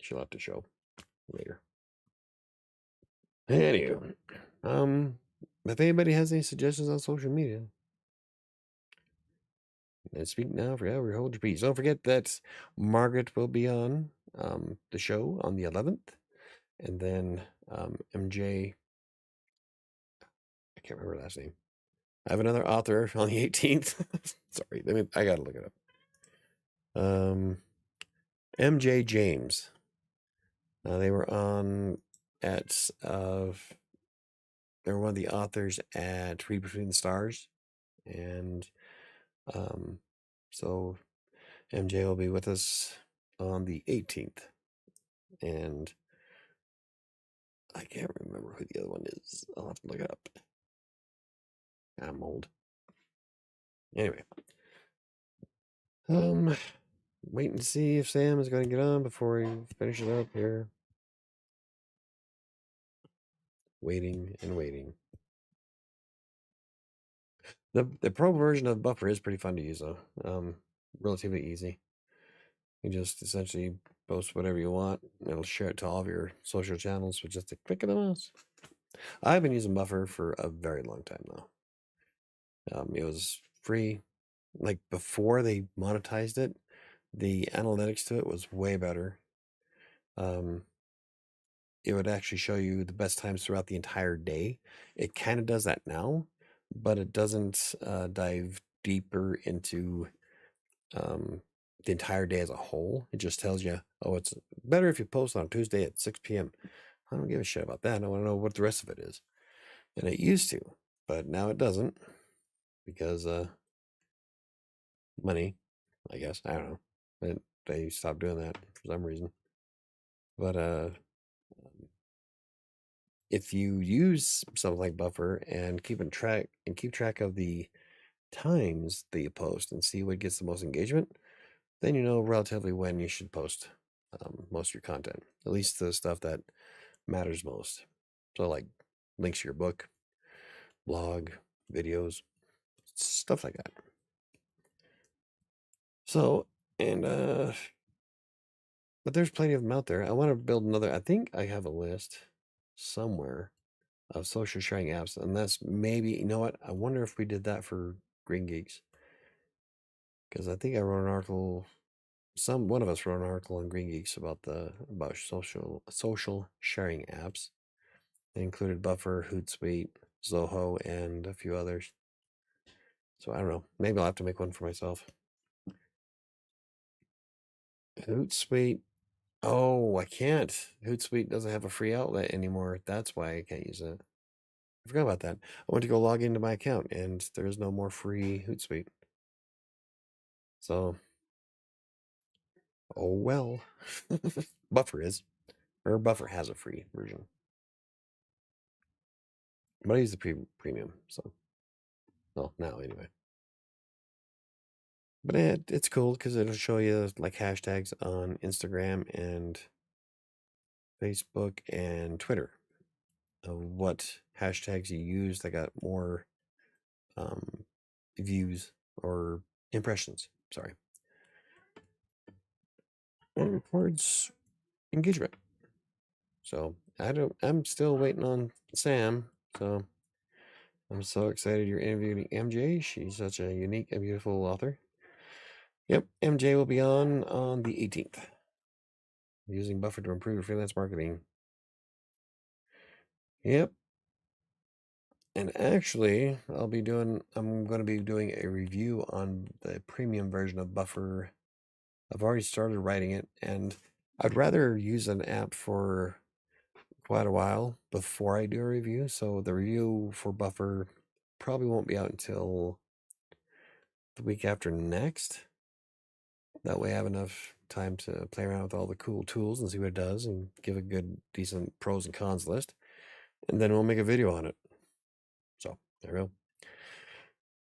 she'll have to show later. Anyway, if anybody has any suggestions on social media, and speak now, forever hold your peace. Don't forget that Margaret will be on the show on the 11th, and then MJ, I can't remember her last name. I have another author on the 18th. Sorry, I gotta look it up. MJ James. They were on at they were one of the authors at Read Between the Stars, and so MJ will be with us on the 18th, and I can't remember who the other one is. I'll have to look it up. I'm old. Anyway, waiting to see if Sam is going to get on before he finishes up here. Waiting and waiting. The pro version of Buffer is pretty fun to use though. Relatively easy. You just essentially post whatever you want. It'll share it to all of your social channels with just a click of the mouse. I've been using Buffer for a very long time now. It was free. like before they monetized it, the analytics to it was way better. It would actually show you the best times throughout the entire day. It kind of does that now, but it doesn't dive deeper into the entire day as a whole. It just tells you, oh, it's better if you post on Tuesday at 6 p.m. I don't give a shit about that. I want to know what the rest of it is. And it used to, but now it doesn't because money, I guess. I don't know. They stopped doing that for some reason. But if you use something like Buffer and keep track of the times that you post and see what gets the most engagement, then you know relatively when you should post most of your content, at least the stuff that matters most. So like links to your book, blog, videos, stuff like that. So, and but there's plenty of them out there. I want to build another. I think I have a list somewhere of social sharing apps, and that's maybe, you know what? I wonder if we did that for Green Geeks, because I think I wrote an article. One of us wrote an article on Green Geeks about social sharing apps. They included Buffer, Hootsuite, Zoho, and a few others. So I don't know. Maybe I'll have to make one for myself. Hootsuite. Oh, I can't. Hootsuite doesn't have a free outlet anymore. That's why I can't use it. I forgot about that. I went to go log into my account, and there is no more free Hootsuite. So, oh well. Buffer has a free version. But I use the premium, so. Well, now anyway. But it's cool because it'll show you like hashtags on Instagram and Facebook and Twitter of what hashtags you use that got more views or impressions. Sorry. And it records engagement. So I'm still waiting on Sam. So I'm so excited you're interviewing MJ. She's such a unique and beautiful author. Yep, MJ will be on the 18th. Using Buffer to improve your freelance marketing. Yep. And actually, I'm going to be doing a review on the premium version of Buffer. I've already started writing it, and I'd rather use an app for quite a while before I do a review. So the review for Buffer probably won't be out until the week after next. That way I have enough time to play around with all the cool tools and see what it does and give a good, decent pros and cons list. And then we'll make a video on it. So there we go.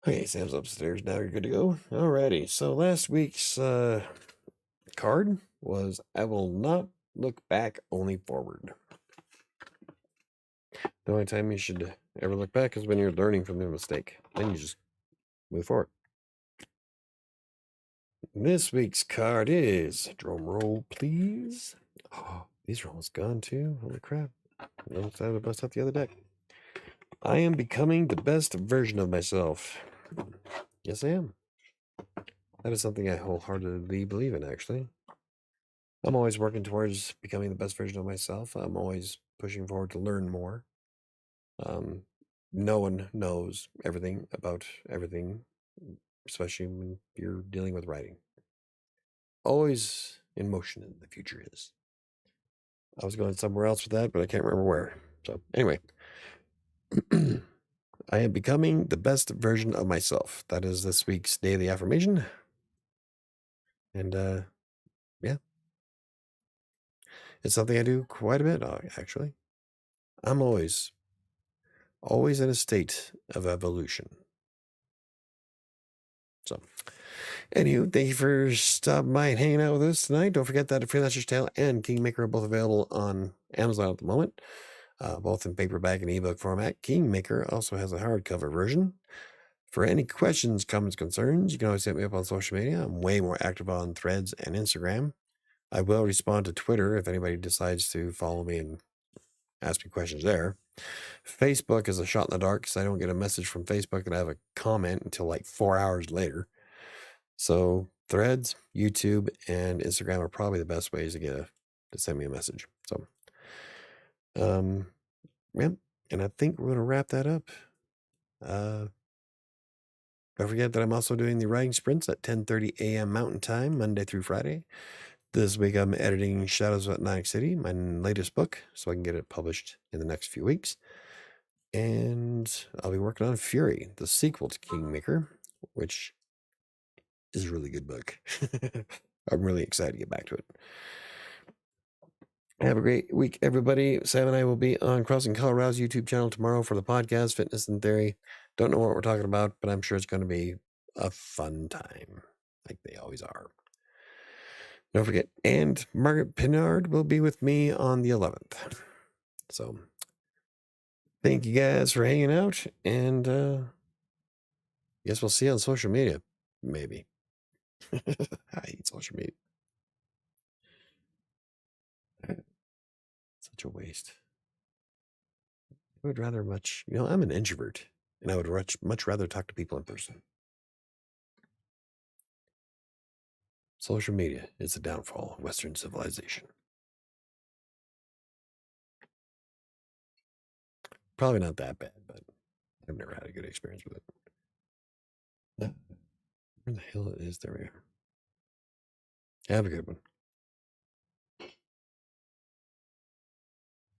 Okay, Sam's upstairs. Now you're good to go. Alrighty. So last week's card was I will not look back, only forward. The only time you should ever look back is when you're learning from your mistake. Then you just move forward. This week's card is, drum roll, please. Oh, these are almost gone too. Holy crap. I almost had to bust out the other deck. I am becoming the best version of myself. Yes, I am. That is something I wholeheartedly believe in, actually. I'm always working towards becoming the best version of myself. I'm always pushing forward to learn more. No one knows everything about everything, especially when you're dealing with writing. Always in motion, and the future is. I was going somewhere else with that, but I can't remember where. So anyway, I am becoming the best version of myself. That is this week's daily affirmation. And yeah, it's something I do quite a bit, actually. I'm always in a state of evolution. So, anywho, thank you for stopping by and hanging out with us tonight. Don't forget that Freelancer's Tale and Kingmaker are both available on Amazon at the moment, both in paperback and ebook format. Kingmaker also has a hardcover version. For any questions, comments, concerns, you can always hit me up on social media. I'm way more active on Threads and Instagram. I will respond to Twitter if anybody decides to follow me and ask me questions there. Facebook is a shot in the dark because I don't get a message from Facebook and I have a comment until like 4 hours later. So Threads, YouTube, and Instagram are probably the best ways to send me a message. So, yeah, and I think we're going to wrap that up. Don't forget that I'm also doing the writing sprints at 10:30 a.m. Mountain Time, Monday through Friday. This week I'm editing Shadows of Atlantic City, my latest book, so I can get it published in the next few weeks. And I'll be working on Fury, the sequel to Kingmaker, which is a really good book. I'm really excited to get back to it. Have a great week, everybody. Sam and I will be on Crossing Colorado's YouTube channel tomorrow for the podcast, Fitness in Theory. Don't know what we're talking about, but I'm sure it's going to be a fun time, like they always are. Don't forget, and Margaret Pinard will be with me on the 11th. So, thank you guys for hanging out, and guess we'll see you on social media, maybe. I hate social media. Such a waste. I would rather I'm an introvert, and I would much rather talk to people in person. Social media is the downfall of Western civilization. Probably not that bad, but I've never had a good experience with it. Where the hell is there? We are. Have a good one.